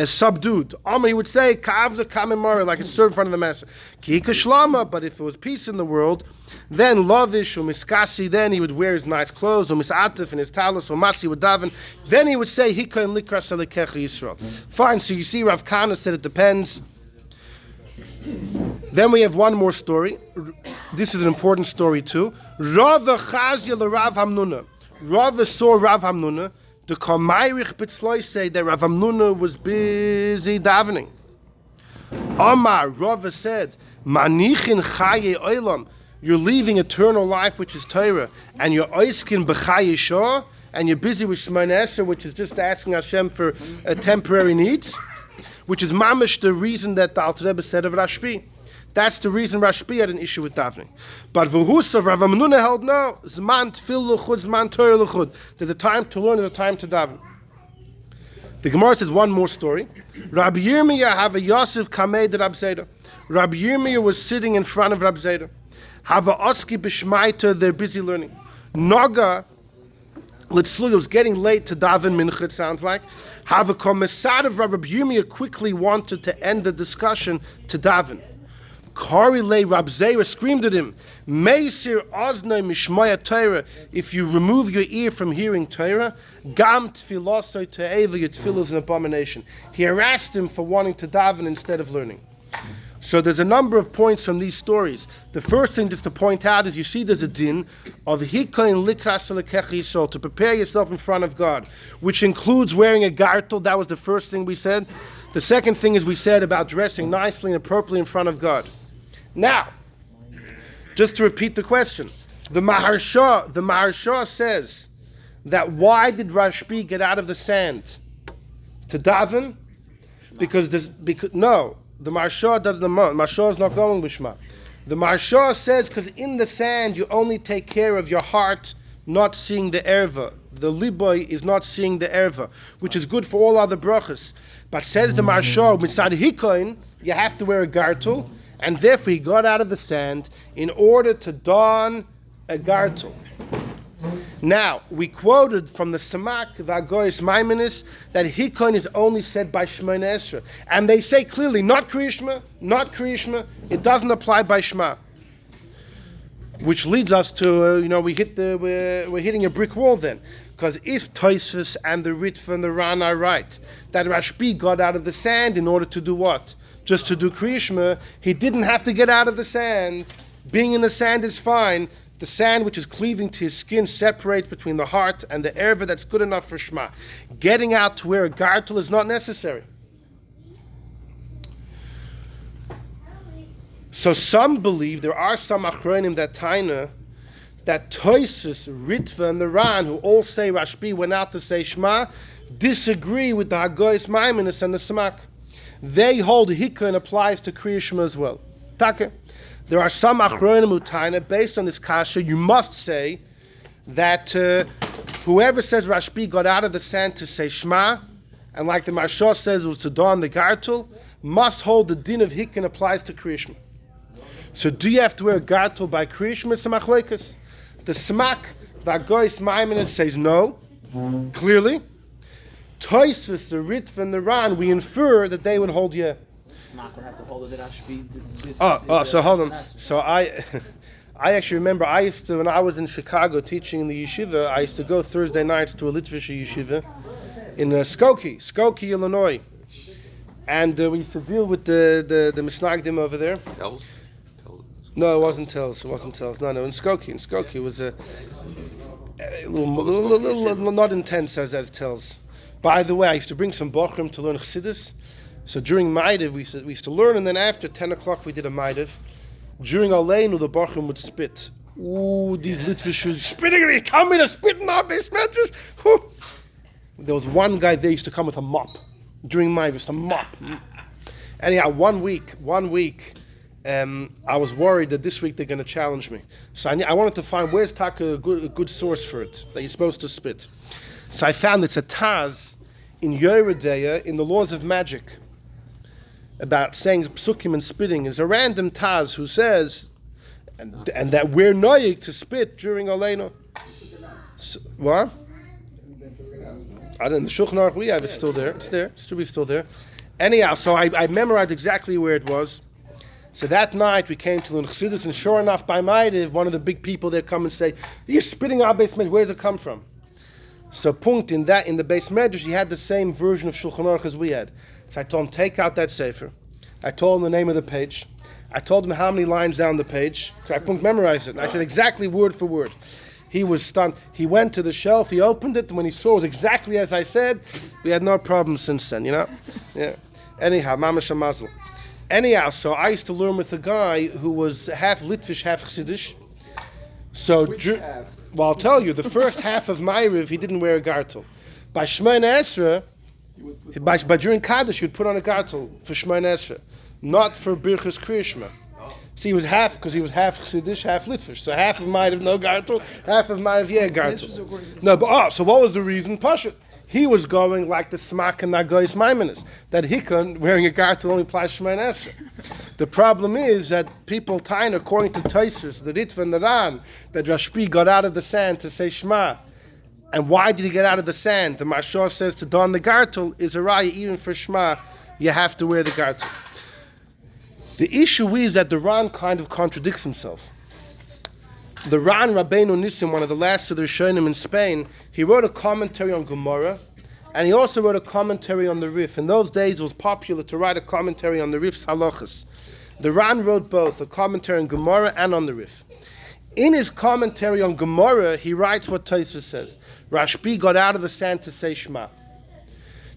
Subdued. Amr, he would say, Ka'avda kamem morer, like a servant in front of the master. Ki ikashlama, but if there was peace in the world, then lavish or miskasi, then he would wear his nice clothes, or misatif and his talis, or matzi would daven. Then he would say, Hika and likras alekech Yisrael. Fine, so you see Rav Kana said it depends. Then we have one more story. This is an important story too. Rava chazia Rav Hamnuna. Rava saw Rav Hamnuna. The Kamayrich Bitzloi say that Rav Hamnuna was busy davening. Amar, Rava said, Manichin chaye olam. You're leaving eternal life, which is Torah, and you're oiskin b'chaye shah, and you're busy with Shemona Esrei, which is just asking Hashem for temporary needs, which is mamish the reason that the Alter Rebbe said of Rashbi. That's the reason Rashbi had an issue with davening. But V'husa, Rav Hamnuna held no, Zman tefil l'chud, Zman Torah l'chud. There's a time to learn, there's a time to daven. The Gemara says one more story. Rabbi Yirmiyah have a Yosef kamei de Rab Zeda. Rabbi Yirmiyah was sitting in front of Rab Zeda. Have a oski b'shmaita, they're busy learning. Naga, Litzlu, it was getting late to daven mincha, it sounds like. Have a commissar of Rabbi Yirmiyah quickly wanted to end the discussion to daven. Kari lay Rab Zera screamed at him, Meisir oznai mishmaya Torah, if you remove your ear from hearing Torah, gam tfilasoi te'eva, your tefillah is an abomination. He harassed him for wanting to daven instead of learning. So there's a number of points from these stories. The first thing just to point out is you see there's a din of hikoin likras lekech Yisrael, to prepare yourself in front of God, which includes wearing a gartel. That was the first thing we said. The second thing is we said about dressing nicely and appropriately in front of God. Now, just to repeat the question, the Maharsha says that why did Rashbi get out of the sand? To daven? Because no, the Maharsha doesn't. The Maharsha is not going with Shema. The Maharsha says because in the sand you only take care of your heart, not seeing the erva. The liboy is not seeing the erva, which is good for all other brachas. But says the Maharsha, mitzad hikoin, you have to wear a gartel, and therefore he got out of the sand in order to don a gartel. Now, we quoted from the Samak, the Agoyis Maimonides, that hikoin is only said by Shemona Esrei. And they say clearly, not Kriyishma, it doesn't apply by Shema. Which leads us to, we're hitting a brick wall then. Because if Tosfos and the Ritva and the Ran are right, that Rashbi got out of the sand in order to do what? Just to do Kriyishma, he didn't have to get out of the sand. Being in the sand is fine. The sand which is cleaving to his skin separates between the heart and the erva that's good enough for Shema. Getting out to wear a gartel is not necessary. So some believe, there are some achronim that taina, that Tosfos, Ritva, and the Ran, who all say Rashbi went out to say Shema, disagree with the Hagoyis Maimonides and the Samak. They hold hikoin applies to Kriya Shema as well. Take. There are some achronim utaina, based on this kasha, you must say that whoever says Rashbi got out of the sand to say Shema, and like the Maharsha says it was to don the gartel, must hold the din of hikoin applies to Kriya Shema. So do you have to wear a gartel by Kriya Shema? It's a machlokes. The Samak, the Agoyis Maimonides says no, clearly. Tosfos, the Ritva, and the Ran, we infer that they would hold yeah. Smak would have to hold it Rashbi. So hold on. So I actually remember I used to, when I was in Chicago teaching in the yeshiva, I used to go Thursday nights to a Litvish yeshiva in Skokie, Illinois. And we used to deal with the Misnagdim over there. Tells? No, it wasn't Tells. No, in Skokie. In Skokie it was a little not intense as Tells. By the way, I used to bring some bochrim to learn Chassidus. So during Maidiv, we used to learn, and then after 10 o'clock we did a Maidiv. During Aleinu, the bochrim would spit. Ooh, these Litvish spitting at me, come in and spit in our base mattress. There was one guy there used to come with a mop. During Maidiv, just a mop. Anyhow, one week, I was worried that this week they're going to challenge me. So I wanted to find where's Taka a good source for it, that you're supposed to spit. So I found it's a Taz in Yeredeya, in the Laws of Magic, about saying psukim and spitting. Is a random Taz who says, and that we're noyig to spit during Aleinu. So, what? I don't know, the Shulchan Aruch we have is still there. It's there. It should be still there. Anyhow, so I memorized exactly where it was. So that night we came to Lun Chassidus, and sure enough, by Maidiv, one of the big people there come and say, "You're spitting our base medrash. Where does it come from?" So punkt in the base medrash, he had the same version of Shulchan Aruch as we had. So I told him, take out that sefer. I told him the name of the page. I told him how many lines down the page. I punkt memorize it. And I said exactly word for word. He was stunned. He went to the shelf, he opened it, and when he saw it was exactly as I said, we had no problem since then, Yeah. Anyhow, mamash mazel. Anyhow, so I used to learn with a guy who was half Litvish, half Chassidish. So, well, I'll tell you, the first half of Ma'ariv, he didn't wear a gartel. By Shemona Esrei, by during Kaddish, he would put on a gartel for Shemona Esrei, not for Birchas Kriya Shema. See, he was half Chassidish, half Litvish. So half of Ma'ariv no gartel, half of Ma'ariv yeah gartel. No, but so what was the reason? Pashut. He was going like the Smak and Nagoyis Maimonides, that Hikon wearing a gartel only applies Shemona Esrei. The problem is that people tying, according to Tosfos, the Ritva and the Ran, that Rashbi got out of the sand to say Shema. And why did he get out of the sand? The Maharsha says to don the gartel is a raya, even for Shema, you have to wear the gartel. The issue is that the Ran kind of contradicts himself. The Ran Rabbeinu Nissim, one of the last of the Rishonim in Spain, he wrote a commentary on Gemara, and he also wrote a commentary on the Rif. In those days, it was popular to write a commentary on the Rif's halachas. The Ran wrote both, a commentary on Gemara and on the Rif. In his commentary on Gemara, he writes what Tosfos says. Rashbi got out of the sand to say Shema.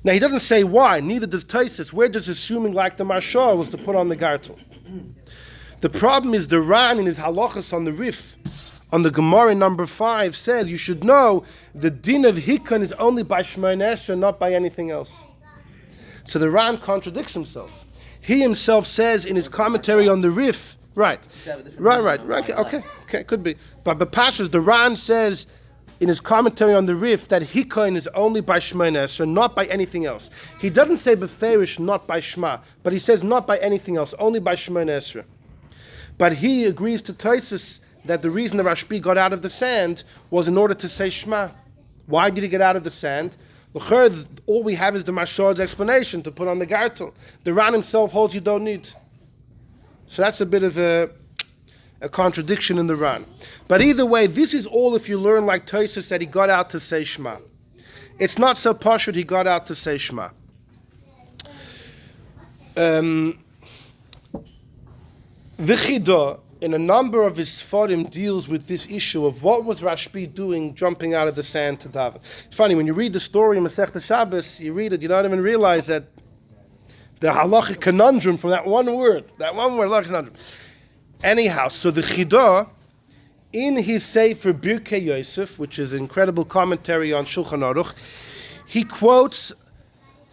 Now he doesn't say why, neither does Taisus. We're just assuming like the Marsha was to put on the gartel. The problem is the Ran in his halachas on the Rif, on the Gemara number 5, says you should know the din of Hikkan is only by Shemar Esra, not by anything else. So the Ran contradicts himself. He himself says in his commentary on the Rif, right, okay, could be. But Pashas, the Ran says in his commentary on the Rif that Hikkan is only by Shemar Esra, not by anything else. He doesn't say beferish, not by Shema, but he says not by anything else, only by Shemar Esra. But he agrees to Taisus that the reason the Rashbi got out of the sand was in order to say Shema. Why did he get out of the sand? All we have is the Mashor's explanation to put on the gartel. The Ran himself holds you don't need. So that's a bit of a contradiction in the Ran. But either way, this is all if you learn like Taisus that he got out to say Shema. It's not so pashut he got out to say Shema. V'chidah, in a number of his Sfarim, deals with this issue of what was Rashbi doing jumping out of the sand to daven. It's funny, when you read the story in Masechta Shabbos, you read it, you don't even realize that the halachic conundrum from that one word, halachic conundrum. Anyhow, so the Chidah, in his Sefer Birkei Yosef, which is an incredible commentary on Shulchan Aruch, he quotes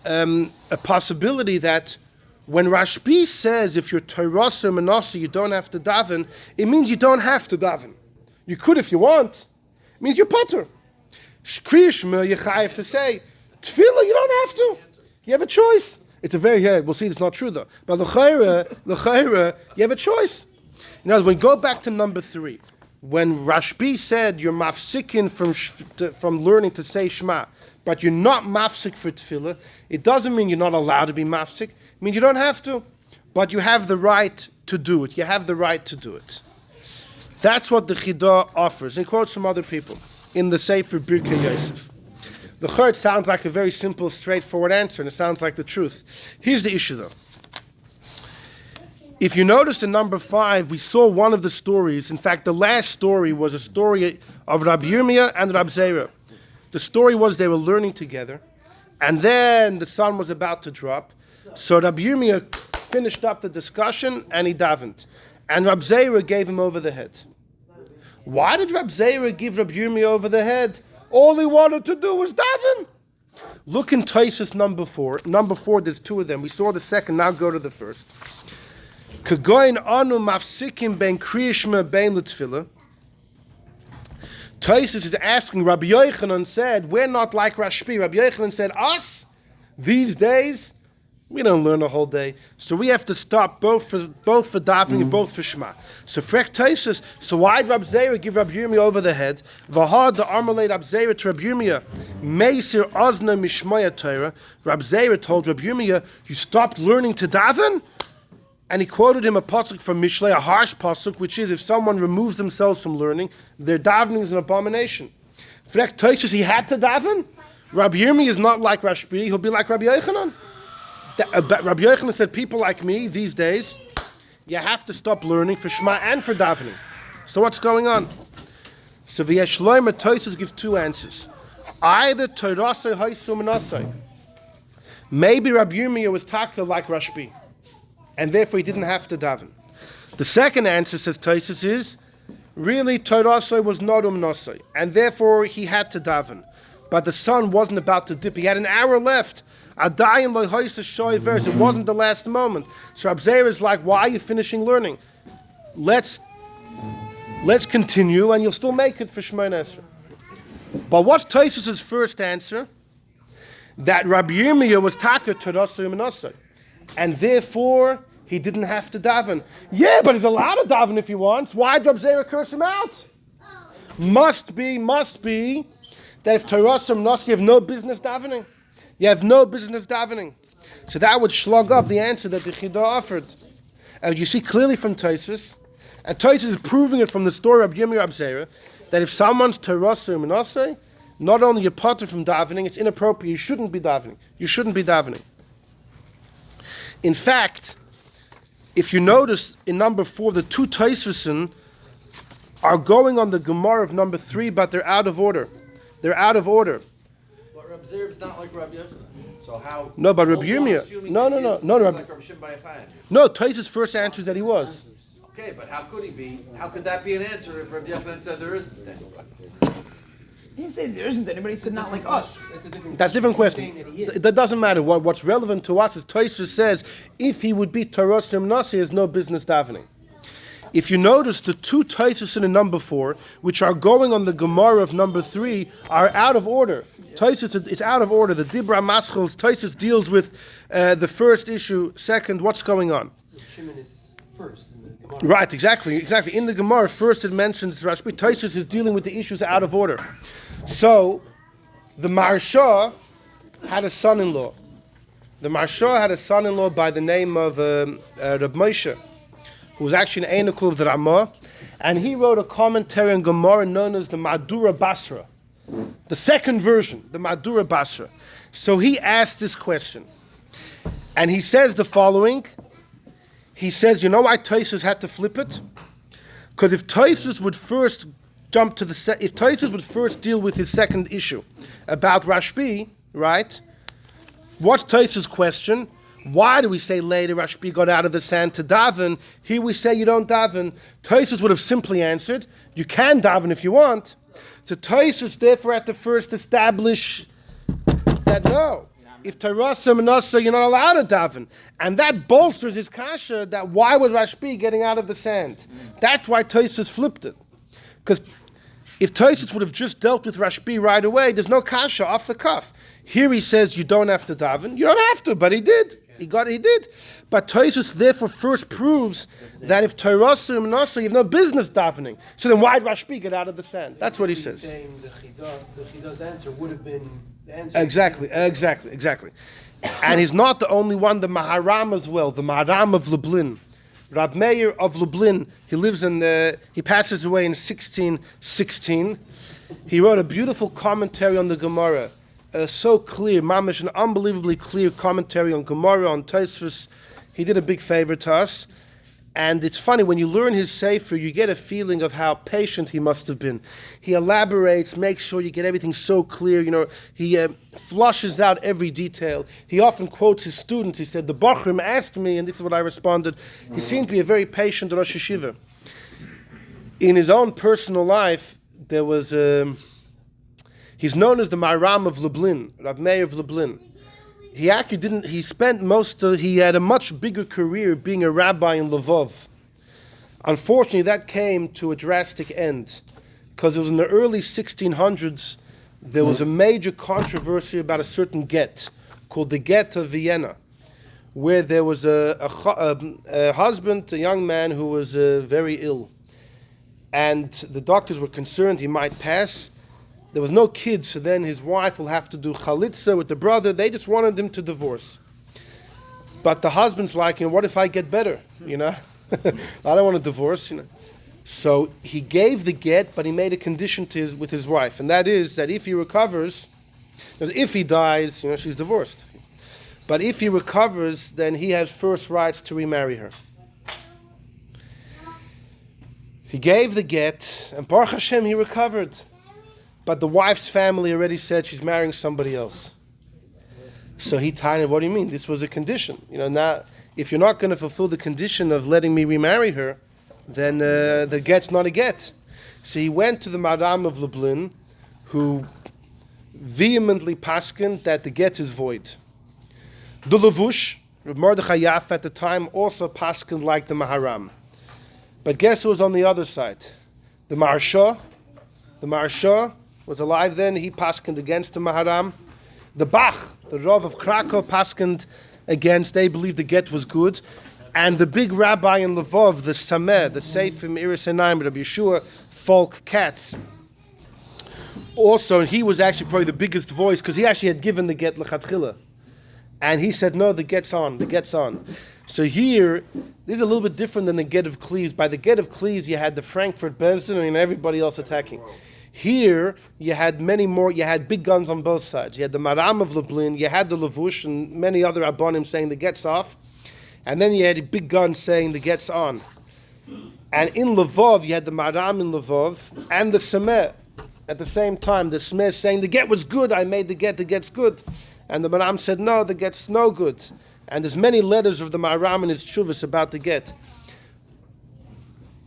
a possibility that when Rashbi says if you're Torah or Manasseh you don't have to daven, it means you don't have to daven. You could if you want. It means you're potter. Kriya Shema you have to say. Tefillah you don't have to. You have a choice. It's a very, we'll see it's not true though. But l'chayra, you have a choice. In other words, when you go back to number 3, when Rashbi said you're mafsikin from learning to say Shema, but you're not mafsik for tefillah, it doesn't mean you're not allowed to be mafsik. It means you don't have to, but you have the right to do it. You have the right to do it. That's what the Chidah offers. And he quotes some other people in the Sefer Birkei Yosef. The Church sounds like a very simple, straightforward answer, and it sounds like the truth. Here's the issue, though. If you noticed in number 5, we saw one of the stories. In fact, the last story was a story of Rabbi Yirmiyah and Rabbi Zera. The story was they were learning together, and then the sun was about to drop. So Rabbi Yirmiyah finished up the discussion, and he davened. And Rabbi Zera gave him over the head. Why did Rabbi Zera give Rabbi Yirmiyah over the head? All he wanted to do was daven. Look in Taisus number 4. Number 4, there's 2 of them. We saw the second, now go to the first. Kagoin anu mafsikim ben kriyishma ben l'tfilah. Taisus is asking, Rabbi Yochanan said, we're not like Rashbi. Rabbi Yochanan said, us, these days, we don't learn the whole day. So we have to stop both for davening and both for Shema. So frek Taisus, so why did Rabbi Zera give Rabbi Yirmiyah over the head? V'had the armalei Rabbi Zera to Rabbi Yirmiyah. Meisir ozna mishmaya Torah. Rabbi Zera told Rabbi Yirmiyah, you stopped learning to daven? And he quoted him a pasuk from Mishlei, a harsh pasuk, which is if someone removes themselves from learning, their davening is an abomination. Frek Taisus, he had to daven? Rabbi Yirmiyah is not like Rashbi, he'll be like Rabbi Yochanan. Rabbi Yochanan said, people like me these days, you have to stop learning for Shema and for davening. So what's going on? So V'yesh Shlomo Taisus gives 2 answers. Either Torasei Haisu Menasei. Maybe Rabbi Yirmiyah was taka like Rashbi, and therefore he didn't have to daven. The second answer, says Taisus, is really Torasei was not Menasei, and therefore he had to daven. But the sun wasn't about to dip. He had an hour left. It wasn't the last moment. So Rabbi Zera is like, why are you finishing learning? Let's continue and you'll still make it for Shemona Esrei. But what's Taisus' first answer? That Rabbi Yirmiyah was taka Torasei Menasei, and therefore he didn't have to daven. Yeah, but he's allowed to daven if he wants. Why did Rabbi Zera curse him out? Must be that if Torasei Menasei you have no business davening. You have no business davening. So that would slug up the answer that the Chidah offered. You see clearly from Taisus, and Taisus is proving it from the story of Yirmiyah Rabbi Zera, that if someone's Torasei Menasei, not only you're potter from davening, it's inappropriate. You shouldn't be davening. In fact, if you notice in number 4, the 2 Taisusin are going on the Gemara of number 3, but they're out of order. Reb Zerb's not like Reb Yochanan. So how? No, but Reb Hold on, Yirmiyah. assuming No, that no, he's no, like Reb Shimon Bar Yochai. No, Taisus' first answer is that he was. Okay, but how could he be? How could that be an answer if Reb Yochanan said there isn't then? He didn't say there isn't anybody. He said not like us. That's a different question. That doesn't matter. What's relevant to us is Taisus says if he would be Tarosim Nasi, he has no business davening. If you notice, the two Taisus in number 4, which are going on the Gemara of number 3, are out of order. Taisus is out of order. The Dibra Maschels, Taisus deals with the first issue. Second, what's going on? Shimon is first in the Gemara. Right, exactly. In the Gemara, first it mentions Rashbi. Taisus is dealing with the issues out of order. So, the Maharsha had a son-in-law. The Maharsha had a son-in-law by the name of Reb Moshe, who was actually an Einokul of the Ramah, and he wrote a commentary on Gemara known as the Madura Basra, the second version, the Madura Basra. So he asked this question, and he says the following. He says, you know why Taisus had to flip it? Because if Taisus would first if Taisus would first deal with his second issue about Rashbi, right? What's Taisus' question? Why do we say later Rashbi got out of the sand to daven? Here we say you don't daven. Taisus would have simply answered, you can daven if you want. So Taisus therefore had to first establish that no. If Tarosim Nasa, you're not allowed to daven. And that bolsters his kasha that why was Rashbi getting out of the sand? That's why Taisus flipped it. Because if Taisus would have just dealt with Rashbi right away, there's no kasha off the cuff. Here he says you don't have to daven. You don't have to, but he did. He did. But Taisus therefore first proves that if Tarosim Nasa, you have no business davening. So then why did Rashbi get out of the sand? That's what he says. Saying the Chida's answer would have been the answer. Exactly. And he's not the only one, the Maharam as well, the Maharam of Lublin. Rab Meir of Lublin, he passes away in 1616. He wrote a beautiful commentary on the Gemara. So clear, mamish, an unbelievably clear commentary on Gemara, on Tosfos. He did a big favor to us. And it's funny, when you learn his Sefer, you get a feeling of how patient he must have been. He elaborates, makes sure you get everything so clear. He flushes out every detail. He often quotes his students. He said, the Bachrim asked me, and this is what I responded. He seemed to be a very patient Rosh Yeshiva. In his own personal life, there was... he's known as the Maharam of Lublin, Rab Meir of Lublin. He actually didn't, he had a much bigger career being a rabbi in Lvov. Unfortunately, that came to a drastic end, because it was in the early 1600s, there was a major controversy about a certain get, called the Get of Vienna, where there was a husband, a young man who was very ill. And the doctors were concerned he might pass. There was no kids, so then his wife will have to do chalitza with the brother. They just wanted him to divorce. But the husband's like, what if I get better? I don't want to divorce. So he gave the get, but he made a condition with his wife, and that is that if he recovers, if he dies, she's divorced. But if he recovers, then he has first rights to remarry her. He gave the get, and Baruch Hashem, he recovered. But the wife's family already said she's marrying somebody else. So he tied it, what do you mean? This was a condition. Now, if you're not going to fulfill the condition of letting me remarry her, then the get's not a get. So he went to the Madam of Lublin, who vehemently paskened that the get is void. The Levush, Mordechai Yaf at the time, also paskened like the Maharam. But guess who was on the other side? The Maharsha. The Maharsha was alive then. He paskened against the Maharam. The Bach, the Rav of Krakow, paskened against. They believed the get was good. And the big rabbi in Lvov, the Sameh, the Seifim Iris Enaim, Rabbi Yeshua Falk Katz. Also, he was actually probably the biggest voice because he actually had given the get lechatchila. And he said, no, the get's on, the get's on. So here, this is a little bit different than the get of Cleves. By the get of Cleves, you had the Frankfurt Bezdin and everybody else attacking. Here, you had many more, you had big guns on both sides. You had the Maram of Lublin, you had the Levush, and many other Abbonim saying the get's off. And then you had a big gun saying the get's on. And in Lvov, you had the Maram in Lvov, and the Sameh, at the same time, the Smeh is saying the get was good, I made the get's good. And the Maram said, no, the get's no good. And there's many letters of the Maram in his Chuvas about the get.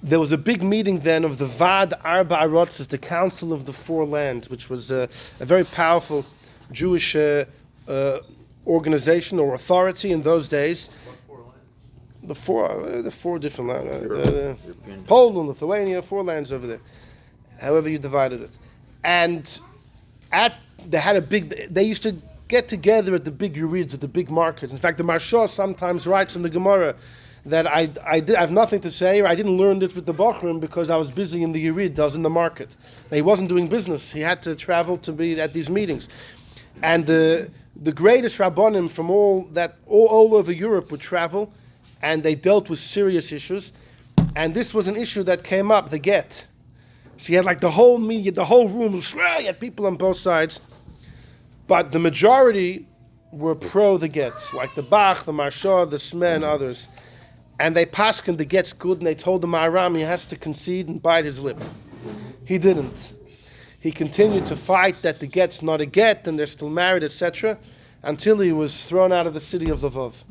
There was a big meeting then of the Vad Arba Arotzes, the Council of the Four Lands, which was a very powerful Jewish organization or authority in those days. The four different lands. Poland, Lithuania, 4 lands over there. However you divided it. And they used to get together at the big Yurids, at the big markets. In fact, the Marsha sometimes writes in the Gemara that I have nothing to say, or I didn't learn this with the Bachrim because I was busy in the Yurid, I was in the market. Now, he wasn't doing business. He had to travel to be at these meetings. And the greatest Rabbanim from all over Europe would travel, and they dealt with serious issues. And this was an issue that came up, the get. So you had like the whole media, the whole room, you had people on both sides. But the majority were pro the get, like the Bach, the Marsha, the Smeh, and others. And they paskened the get's good, and they told the Maharam he has to concede and bite his lip. He didn't. He continued to fight that the get's not a get, and they're still married, etc., until he was thrown out of the city of Lvov.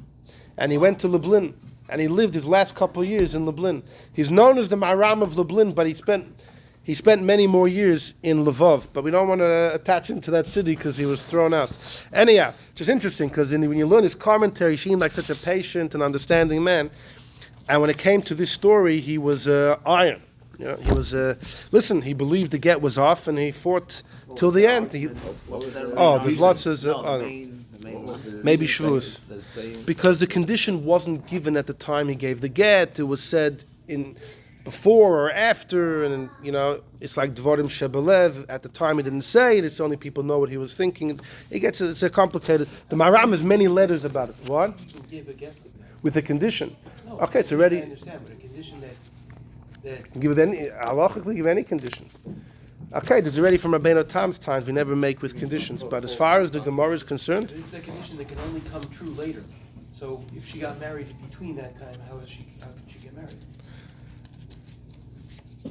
And he went to Lublin, and he lived his last couple of years in Lublin. He's known as the Maharam of Lublin, but he spent many more years in Lvov, but we don't want to attach him to that city because he was thrown out. Anyhow, just interesting because when you learn his commentary, he seemed like such a patient and understanding man. And when it came to this story, he was iron. He was he believed the get was off, and he fought till the end. There's lots of maybe Shavuos, because the condition wasn't given at the time he gave the get. It was said in before or after, and it's like Dvorim Shebelev. At the time he didn't say it. It's only people know what he was thinking. It's a complicated. The Maram has many letters about it. What? People give a get with a condition. No, Okay, it's already. I understand, but a condition that Give it any halachically, give any condition. Okay, this is already from Rabbeinu Tam's times. We never make with conditions, but as far as the Gemara is concerned, this is a condition that can only come true later. So if she got married between that time, how could she get married?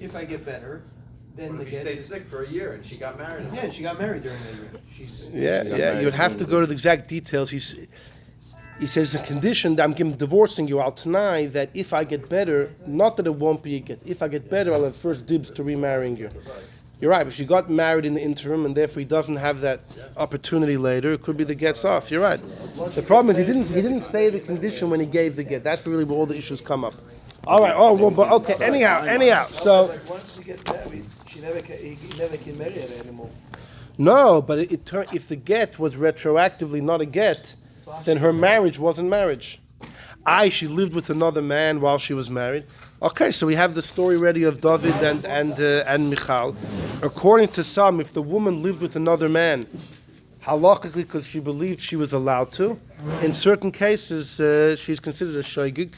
If I get better, then What the if he get stayed is sick for a year and she got married? Yeah, and she got married during that year. you would have to go to the exact details. He says a condition that I'm divorcing you. I'll deny that if I get better, not that it won't be a get. If I get better, I'll have first dibs to remarrying you. You're right. If she got married in the interim and therefore he doesn't have that opportunity later, it could be the get's off. You're right. The problem is he didn't say the condition when he gave the get. That's really where all the issues come up. All right. Oh, well, but okay. Anyhow. So Like once we get married, he never can marry her anymore. no, but if the get was retroactively not a get, then her marriage wasn't marriage. She lived with another man while she was married. Okay, so we have the story ready of David and Michal. According to some, if the woman lived with another man, halachically because she believed she was allowed to, in certain cases she's considered a shoygig.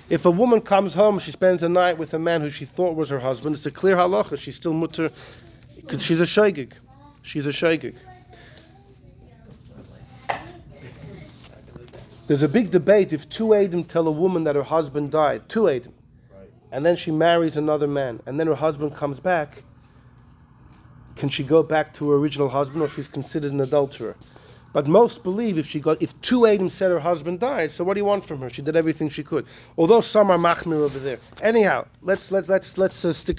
If a woman comes home, she spends a night with a man who she thought was her husband, it's a clear halacha, she's still mutter, because she's a shoygig. She's a shoygig. There's a big debate if 2 Eidim tell a woman that her husband died, 2 Eidim, and then she marries another man, and then her husband comes back, can she go back to her original husband, or she's considered an adulterer? But most believe if 2 Eidim said her husband died, so what do you want from her? She did everything she could. Although some are machmir over there. Anyhow, let's stick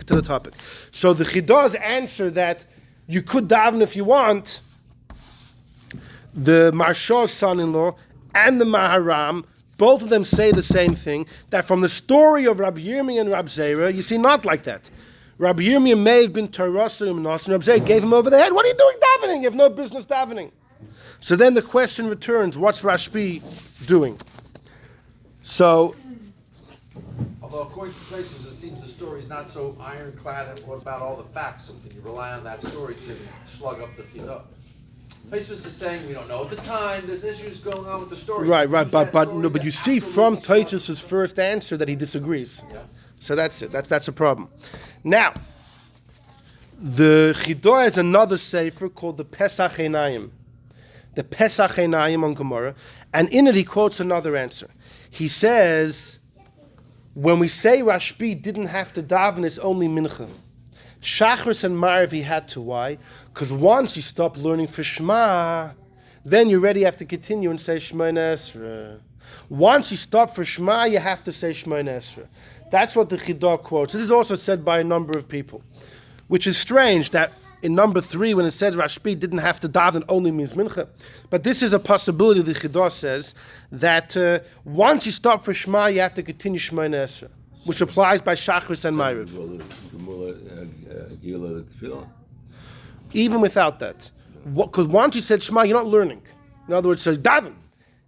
to the topic. So the Chidah's answer that you could daven if you want, the Marsha's son-in-law and the Maharam, both of them say the same thing, that from the story of Rabbi Yirmiyah and Rabbi Zera, you see, not like that. Rabbi Yirmiyah may have been Torasa and Rabbi Zera gave him over the head. What are you doing davening? You have no business davening. So then the question returns, what's Rashbi doing? So, Although according to places, it seems the story is not so ironclad. And what about all the facts? So can you rely on that story to slug up the Chidah? Tosfos is saying we don't know at the time. There's issues going on with the story. Right, Use that but story you to see from absolutely Tosfos' first answer that he disagrees. Yeah. So that's it. That's a problem. Now, the Chidah has another sefer called the Pesach Einayim. The Pesach Einayim on Gemara, and in it he quotes another answer. He says, when we say Rashbi didn't have to daven, it's only mincha. Shachris and Mariv he had to. Why? Because once you stop learning for Shema, then you already have to continue and say Shemona Esrei. Once you stop for Shema, you have to say Shemona Esrei. That's what the Chidah quotes. This is also said by a number of people, which is strange that in number 3, when it says Rashbi didn't have to daven, only means mincha. But this is a possibility. The Chidah says that once you stop for Shema, you have to continue Shemona Esrei, which applies by Shachris and Ma'ariv. Even without that. Because once you said Shema, you're not learning. In other words, so daven.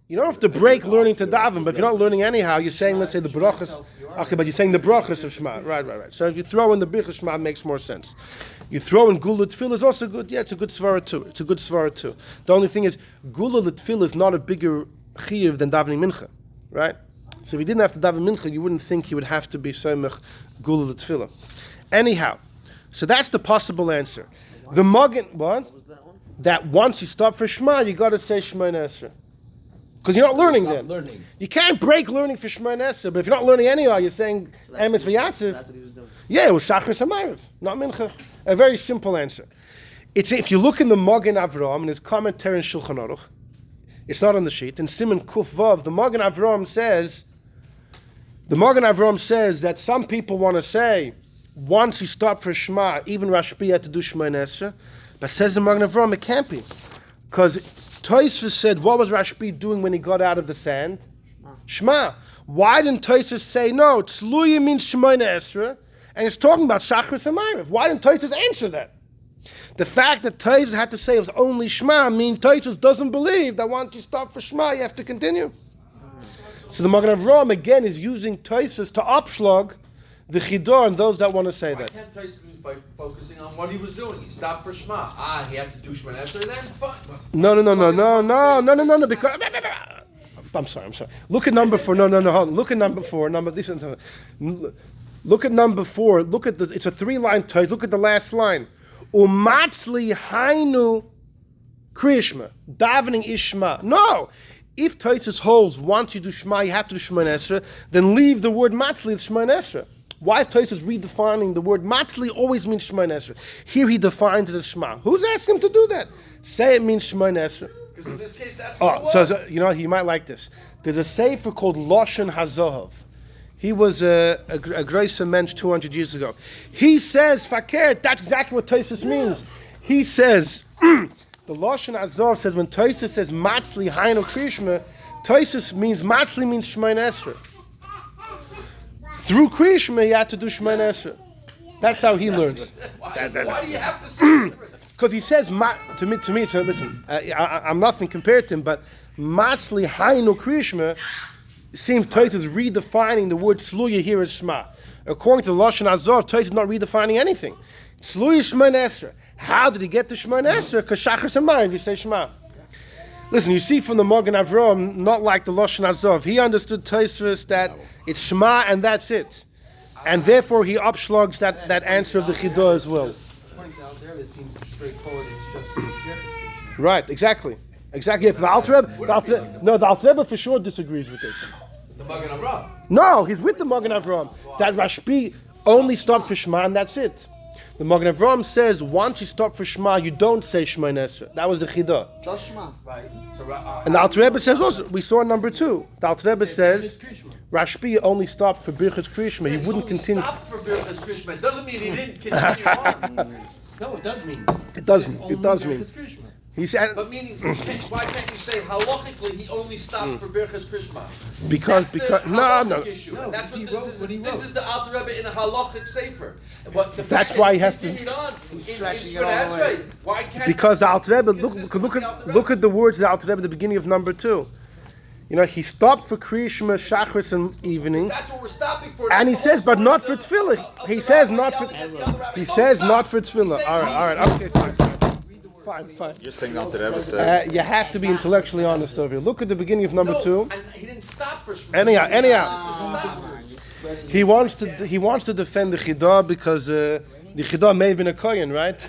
You don't have to break learning to daven, but if you're not learning anyhow, you're saying, let's say, the brachas. Okay, but you're saying the brachas of Shema. Right. So if you throw in the brachas of Shema, it makes more sense. You throw in Gula Tefillah is also good. Yeah, it's a good svara too. The only thing is, Gula Tefillah is not a bigger chiyuv than davening mincha. Right? So if you didn't have to daven mincha, you wouldn't think you would have to be semech Gula Tefillah. Anyhow, so that's the possible answer. The Magen, what? That once you stop for Shema, you got to say Shemona Esrei. Because you're not learning then. You can't break learning for Shemona Esrei, but if you're not learning anyhow, you're saying Emes v'Yatziv. That's what he was doing. Yeah, it was Shachris HaMariv, not Mincha. A very simple answer. It's if you look in the Magen Avraham, in his commentary in Shulchan Aruch, it's not on the sheet, in Siman Kuf Vav, the Magen Avraham says that some people want to say, once you stop for Shema, even Rashbi had to do Shemona Esrei, but says the Magen Avraham, it can't be. Because Tosfos said, what was Rashbi doing when he got out of the sand? Shema. Why didn't Tosfos say, no, Tzluya means Shemona Esrei, and it's talking about Shachris and Ma'ariv? Why didn't Tosfos answer that? The fact that Tosfos had to say it was only Shema means Tosfos doesn't believe that once you stop for Shema, you have to continue. So the Magen Avraham, again, is using Tosfos to upschlag the Chidah and those that want to say that. Why can't Tosfos be focusing on what he was doing? He stopped for Shema. He had to do Shemona Esrei then? Fine. No, because... I'm sorry. Look at number 4. No, hold on. Look at number 4. Look at number 4. It's a 3-line Tosfos. Look at the last line. Umatzli hainu kriyishma. Davening is Shema. No! If Tosfos holds, once you do Shema, you have to do Shemona Esrei, then leave the word matzli as Shemona Esrei. Why is Tosfos redefining the word matzli always means Shemona Esrei? Here he defines it as Shema. Who's asking him to do that? Say it means Shemona Esrei. Because in this case, that's what it was. So you know, you might like this. There's a sefer called Loshen HaZohav. He was a great mensch 200 years ago. He says, Fakir, that's exactly what Tosfos means. He says, the Loshen HaZohav says, when Tosfos says matzli hainu kriyishma, Tosfos means matzli means Shemona Esrei. Through Kriyishma, you had to do Shemona Esrei. That's how he learns. Why do you have to say Because he says, to me, so listen, I'm nothing compared to him, but matzli hainu kriyishma seems Tosfos is redefining the word Tzluya here as Shema. According to the Lashon HaZohav, Tosfos is not redefining anything. Tzluya Shemona Esrei. How did he get to Shemona Esrei? Because Shachris and Ma'ariv, you say Shema. Listen, you see from the Magen Avraham, not like the Lashon HaZohav. He understood Tosfos that it's Shema and that's it. And therefore he upschlags that answer of the Chidah as well. According to Alter Rebbe, it seems straightforward. It's just Jefferson. Right, exactly. Yeah, the Alter Rebbe for sure disagrees with this. the Magen Avraham? No, he's with the Magen Avraham. That Rashbi only stopped for Shema and that's it. The Magen Avraham says, once you stop for Shema, you don't say Shemona Esrei. That was the Chidah. Just Shema. Right. So, And the Alter Rebbe says also, we saw number 2. The Alter Rebbe says, Rashbi only stopped for Birchas Kriyishma. He wouldn't continue. Stopped for Birchas Kriyishma. It doesn't mean he didn't continue on. No, it does mean. It does mean. He said, But meaning, why can't you say halachically he only stopped for Birchas Kriyishma? because no. Issue. No, That's he what wrote what he wrote. This is the Alter Rebbe in a halachic sefer. But the That's fact why that he has to- continued on in stretching it Shemona all the way. Esrei. Why can't Because the Alter Rebbe, consistent with the Alter Rebbe? look at the words of the Alter Rebbe at the beginning of number 2. You know, he stopped for Kriyishma, Shachris, and evening. That's what we're stopping for. And he The says, whole but not for story tefillah. of He the says rabbi not for. yelling at the other rabbi, He "Don't says stop." not for He's tefillah. saying All right. Okay, fine. You're saying Alter Rebbe says. You have to be intellectually honest over here. Look at the beginning of number No, 2. and he didn't stop for Shemona. Anyhow. Stop. He wants to defend the Chidah because the Chidah may have been a kohen, right?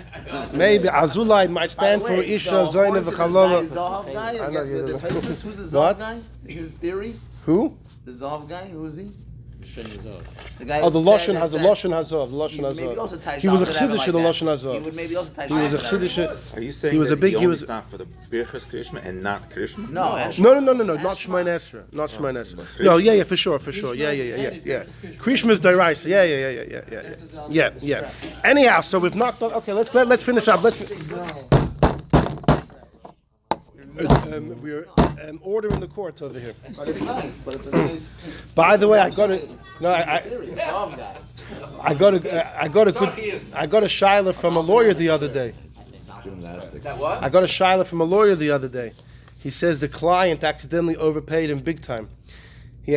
Maybe Azulai might stand for Isha, Zoyne, V'chalola. Zahav guy? I know you The don't know. Tosfos, who's the What? Zahav guy? His theory? Who? The Zahav guy? Who is he? The guy Oh, the that Lashon said has a that Lashon Hazov. The Lashon maybe also Hazov. ties He was a off whatever chiddush like of the that. Lashon He Hazov. would maybe also tie He was a off whatever. chiddush. Are you saying He was a that big. he He only was. stopped for the Birchas Krishma and not Krishma? No, and No, not Shemain Esra, not Shemain Esra. No, yeah, for sure. Yeah. Krishma is Dairaisa. Yeah. Anyhow, so we've knocked on. Okay, let's finish up. We're ordering the court over here. but it's nice. But it's a nice. By the way, I got a shiloh from a lawyer the other day. That what? I got a shiloh from a lawyer the other day. He says the client accidentally overpaid him big time. He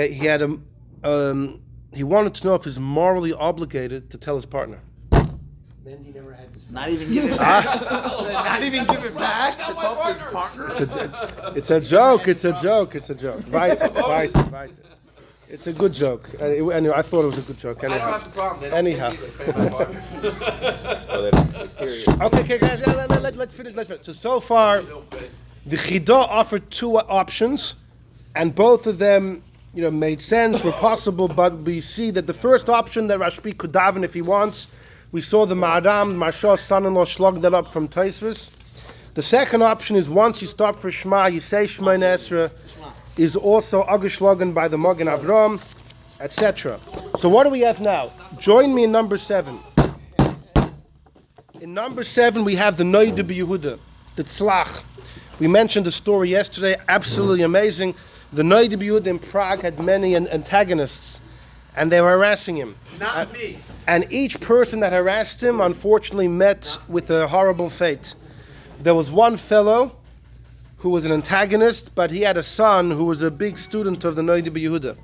wanted to know if he's morally obligated to tell his partner. Mendy never had this. Not even give it back. Not even give it back to talk to his partner. It's a joke. Right. It's a good joke. Anyway, I thought it was a good joke. I don't Anyhow. have the problem. They don't Anyhow. pay me to pay my partner. Okay, guys, let's finish. So far, the Chidah offered two options, and both of them, made sense, were possible. But we see that the first option that Rashbi could daven if he wants. We saw the Ma'aram, Mashah's son-in-law, slug that up from Taisvus. The second option is once you stop for Shema, you say Shema Nesra, is also Agashlogan by the Magen Avram, etc. So what do we have now? Join me in number 7. In number 7, we have the Noida B'Yehuda, the Tzlach. We mentioned the story yesterday, absolutely amazing. The Noida B'Yehuda in Prague had many antagonists, and they were harassing him. Not me. And each person that harassed him, unfortunately, met with a horrible fate. There was one fellow who was an antagonist, but he had a son who was a big student of the Noida B'Yehuda.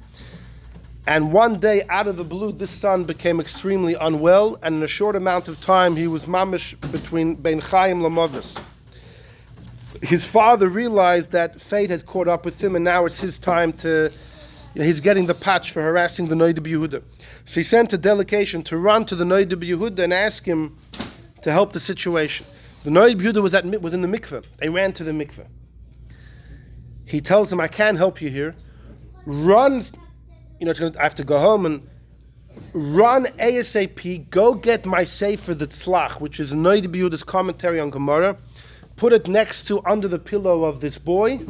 And one day, out of the blue, this son became extremely unwell, and in a short amount of time, he was mamish between Bein Chaim Lamovis. His father realized that fate had caught up with him, and now it's his time to... he's getting the patch for harassing the Noida B'Yehuda. So he sent a delegation to run to the Noida B'Yehuda and ask him to help the situation. The Noida B'Yehuda was in the mikveh. They ran to the mikveh. He tells him, I can't help you here. Run, I have to go home and run ASAP, go get my sefer, the Tzlach, which is Noida B'Yehuda's commentary on Gemara. Put it next to under the pillow of this boy,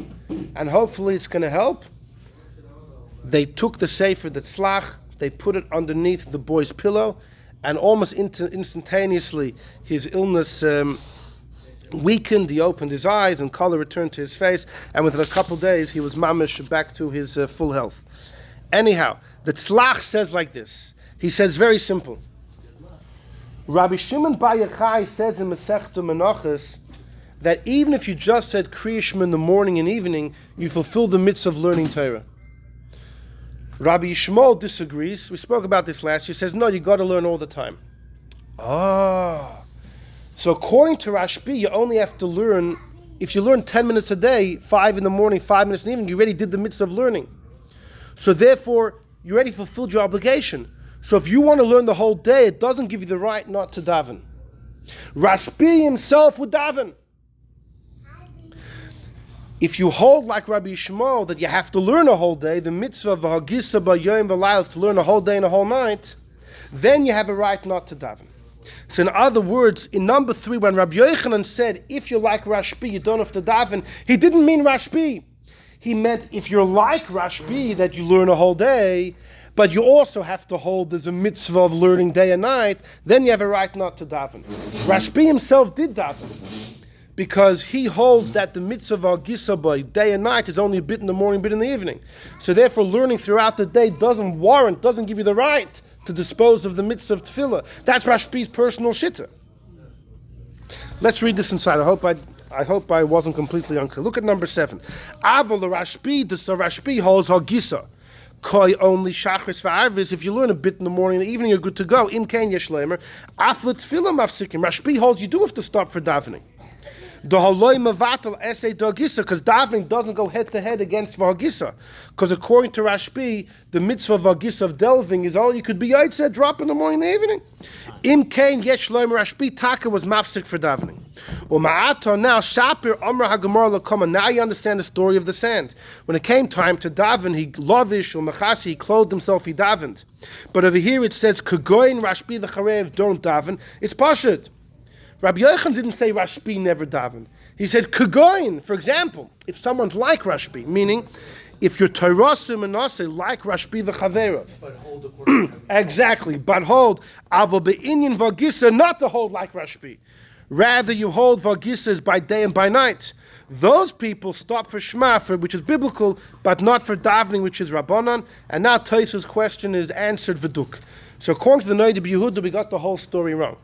and hopefully it's going to help. They took the sefer, the Tzlach, they put it underneath the boy's pillow, and almost instantaneously his illness weakened. He opened his eyes and color returned to his face, and within a couple days he was mamish back to his full health. Anyhow, the Tzlach says like this. He says very simple. Rabbi Shimon Bar Yochai says in Masechta Menachos that even if you just said Kriya Shema in the morning and evening, you fulfill the mitzvah of learning Torah. Rabbi Yishmael disagrees. We spoke about this last year. He says, no, you got to learn all the time. So according to Rashbi, you only have to learn, if you learn 10 minutes a day, 5 in the morning, 5 minutes in the evening, you already did the mitzvah of learning. So therefore, you already fulfilled your obligation. So if you want to learn the whole day, it doesn't give you the right not to daven. Rashbi himself would daven. If you hold like Rabbi Yishmael that you have to learn a whole day, the mitzvah of Hagisa B'Yoyim V'Layl is to learn a whole day and a whole night, then you have a right not to daven. So in other words, in number 3, when Rabbi Yochanan said, if you're like Rashbi, you don't have to daven, he didn't mean Rashbi. He meant if you're like Rashbi, that you learn a whole day, but you also have to hold there's a mitzvah of learning day and night, then you have a right not to daven. Rashbi himself did daven, because he holds that the mitzvah of Gisabay, day and night, is only a bit in the morning, a bit in the evening. So therefore, learning throughout the day doesn't give you the right to dispose of the mitzvah of tefillah. That's Rashbi's personal shitta. Let's read this inside. I hope I wasn't completely unclear. Look at number 7. Aval Rashbi, so Rashbi holds Hagisa. Koi only shachris v'arvis. If you learn a bit in the morning and the evening, you're good to go. Im kein yeshlemer. Aflet tefillah mafsikim. Rashbi holds you do have to stop for davening. The haloi mavatal essay d'hagisa, because davening doesn't go head to head against v'hagisa. Because according to Rashbi, the mitzvah of v'hagisa of delving is all you could be said drop in the morning and the evening. Im kain yesh loim Rashbi taka was mafsik for davening. Now, Shapir Amra HaGemara L'Koma. Now you understand the story of the sand. When it came time to daven, he lavish or machasi, he clothed himself, he davened. But over here it says, Kagoin Rashbi v'charev don't daven. It's pashut. Rabbi Yochanan didn't say Rashbi never davened. He said Kagoin. For example, if someone's like Rashbi, meaning if you're Torasim and Nase like Rashbi v'chaverev. But hold according to Exactly. But hold Avo be'inyan v'gisa, not to hold like Rashbi. Rather, you hold vagisas by day and by night. Those people stop for Shema, which is biblical, but not for davening, which is Rabbanan. And now Taisa's question is answered v'duk. So according to the Noida B'Yehuda, we got the whole story wrong.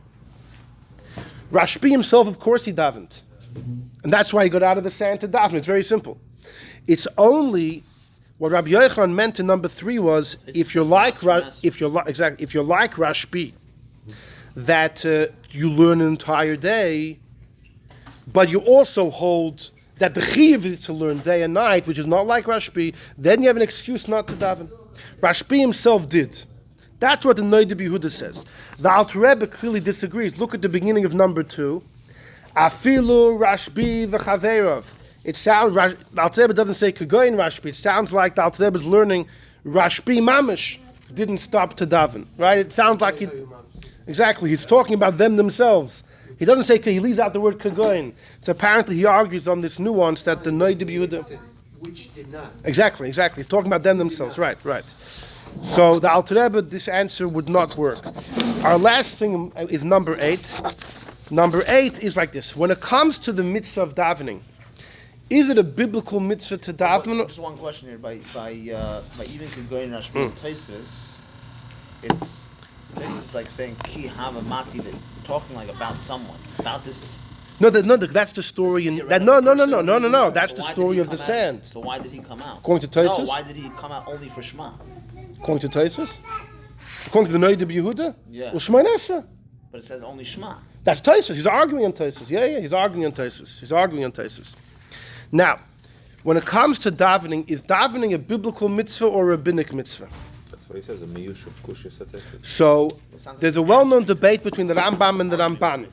Rashbi himself, of course, he davened. And that's why he got out of the sand to daven. It's very simple. It's only what Rabbi Yochanan meant in number 3 was if you're like Rashbi, that you learn an entire day, but you also hold that the chiyuv is to learn day and night, which is not like Rashbi, then you have an excuse not to daven. Rashbi himself did. That's what the Noida B'Yehuda says. The Alter Rebbe clearly disagrees. Look at the beginning of number 2. Afilu Rashbi v'chaveirav. It sounds, the Alter Rebbe doesn't say Kagoyin Rashbi. It sounds like the Alter Rebbe is learning Rashbi Mamish didn't stop to daven. Right? It sounds like he... Exactly, he's talking about them themselves. He doesn't say, he leaves out the word kagoyin. So apparently he argues on this nuance that the Noida B'Yehuda... which did not. Exactly. He's talking about them themselves. Right. So the Alter Rebbe, this answer would not work. Our last thing is number 8. Number 8 is like this. When it comes to the mitzvah of davening, is it a biblical mitzvah to daven? Just one question here. By even Kagoyin Rashbi Taisus, it's like saying ki hava mati, that it's talking like about someone, about this. No, that's the story. No. That's the story of the sand. So why did he come out? According to Taisus? No, why did he come out only for Shema? According to Taisus? According to the Noida B'Yehuda? Yeah. Well, Shema Nesra. But it says only Shema. That's Taisus. He's arguing on Taisus. Yeah, he's arguing on Taisus. Now, when it comes to davening, is davening a biblical mitzvah or a rabbinic mitzvah? That's what he says, a miyush of kushya sateshet. So, there's a well-known debate between the Rambam and the Ramban.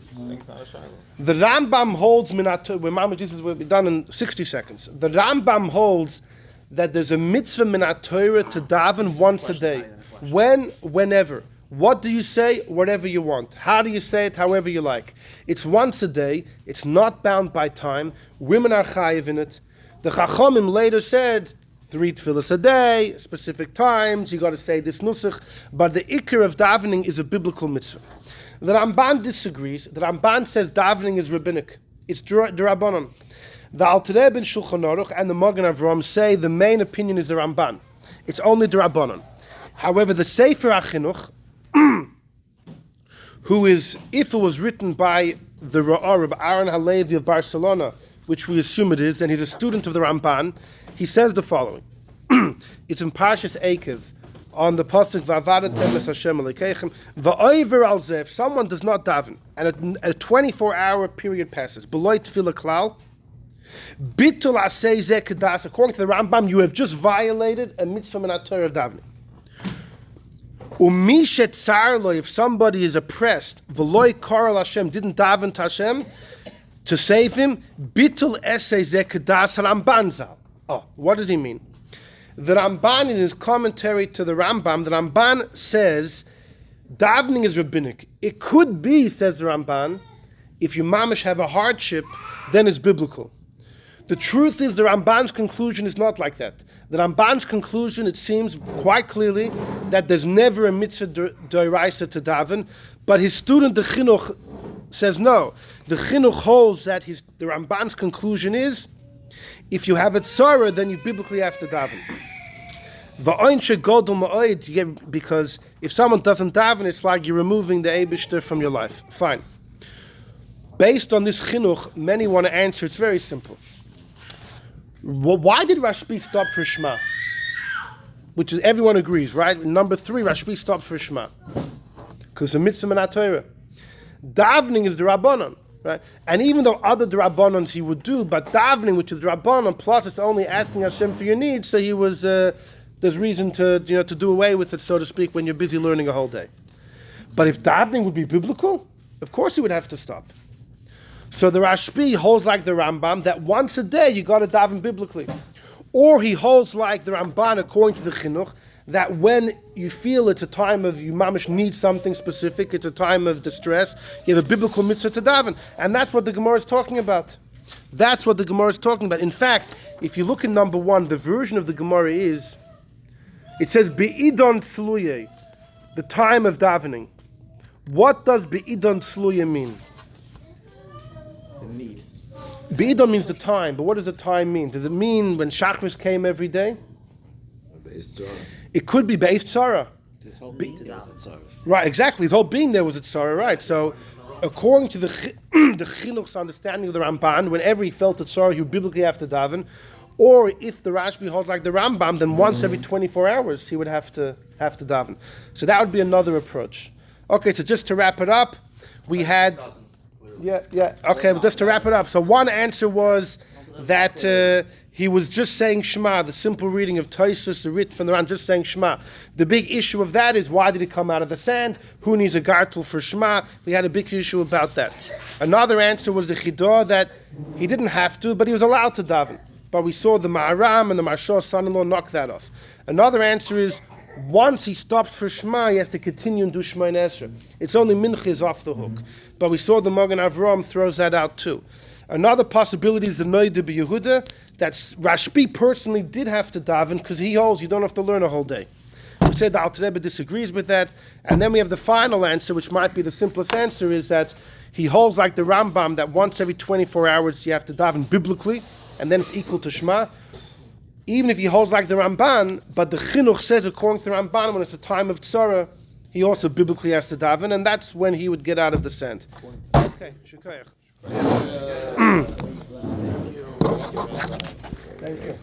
The Rambam holds, we're done in 60 seconds. The Rambam holds that there's a mitzvah minat Torah to daven once a day. Whenever. What do you say? Whatever you want. How do you say it? However you like. It's once a day. It's not bound by time. Women are chayiv in it. The Chachamim later said 3 tefillas a day, specific times. You got to say this nusach. But the ikar of davening is a biblical mitzvah. The Ramban disagrees. The Ramban says davening is rabbinic. It's d'Rabbanan. The Alter Rebbe in Shulchan Aruch and the Magen Avraham say the main opinion is the Ramban. It's only d'Rabbanan. However, the Sefer HaChinuch, who is, if it was written by the Ra'ar of Aaron Halevi of Barcelona, which we assume it is, and he's a student of the Ramban, he says the following. It's in Parshas Eikev, on the pasuk V'avadetem es Hashem Elokeichem v'oiver al zeh. If someone does not daven, and a 24-hour period passes, below tefillah klal, bitul asei zeh kedas. According to the Rambam, you have just violated a mitzvah minat Torah of davening. Umishet tzarlo, if somebody is oppressed, v'loi karal Hashem, didn't daven to Hashem to save him, bitul esei zeh kedas Ramban zal. Oh, what does he mean? The Ramban, in his commentary to the Rambam, the Ramban says davening is rabbinic. It could be, says the Ramban, if you mamish have a hardship, then it's biblical. The truth is the Ramban's conclusion is not like that. The Ramban's conclusion, it seems quite clearly that there's never a mitzvah d'oraisa to daven, but his student, the Chinuch, says no. The Chinuch holds that the Ramban's conclusion is if you have a tzara, then you biblically have to daven. Because if someone doesn't daven, it's like you're removing the Eibishter from your life. Fine. Based on this chinuch, many want to answer, it's very simple. Why did Rashbi stop for Shema? Which is, everyone agrees, right? Number 3, Rashbi stopped for Shema. Because the mitzvah minat Torah. Davening is the Rabbanon. Right? And even though other D'Rabbanans he would do, but davening, which is D'Rabbanan, plus it's only asking Hashem for your needs, so he was, there's reason to do away with it, so to speak, when you're busy learning a whole day. But if davening would be biblical, of course he would have to stop. So the Rashbi holds like the Rambam that once a day you got to daven biblically. Or he holds like the Ramban according to the Chinuch that when you feel it's a time of, you mamish need something specific, it's a time of distress, you have a biblical mitzvah to daven. And that's what the Gemara is talking about. That's what the Gemara is talking about. In fact, if you look in number 1, the version of the Gemara is, it says, Be'idon Tzluye, the time of davening. What does Be'idon Tzluye mean? The need. Be'idon means the time, but what does the time mean? Does it mean when Shachris came every day? It could be Be'ez Tzara. This whole meeting was at Tzara. Right, exactly. His whole being there was at Tzara, right? So, according to the Chinuch's understanding of the Ramban, whenever he felt at Tzara, he would biblically have to daven. Or if the Rashbi holds like the Rambam, then once every 24 hours he would have to daven. So that would be another approach. Okay, so just to wrap it up, we had... Yeah. Okay, but just to wrap it up. So one answer was that he was just saying Shema, the simple reading of Taisus, the writ from the Ran, just saying Shema. The big issue of that is, why did he come out of the sand? Who needs a gartel for Shema? We had a big issue about that. Another answer was the Chidah, that he didn't have to, but he was allowed to daven. But we saw the Ma'aram and the Marshah's son-in-law knock that off. Another answer is, once he stops for Shema, he has to continue and do Shema Esrei. It's only Mincha is off the hook. But we saw the Magen Avraham throws that out too. Another possibility is the Noida B'Yehuda, that Rashbi personally did have to daven, because he holds you don't have to learn a whole day. We said the Alter Rebbe disagrees with that. And then we have the final answer, which might be the simplest answer, is that he holds like the Rambam, that once every 24 hours you have to daven biblically, and then it's equal to Shema. Even if he holds like the Ramban, but the Chinuch says according to the Ramban, when it's a time of Tzara, he also biblically has to daven, and that's when he would get out of the sand. Okay, Shukayach. Thank you.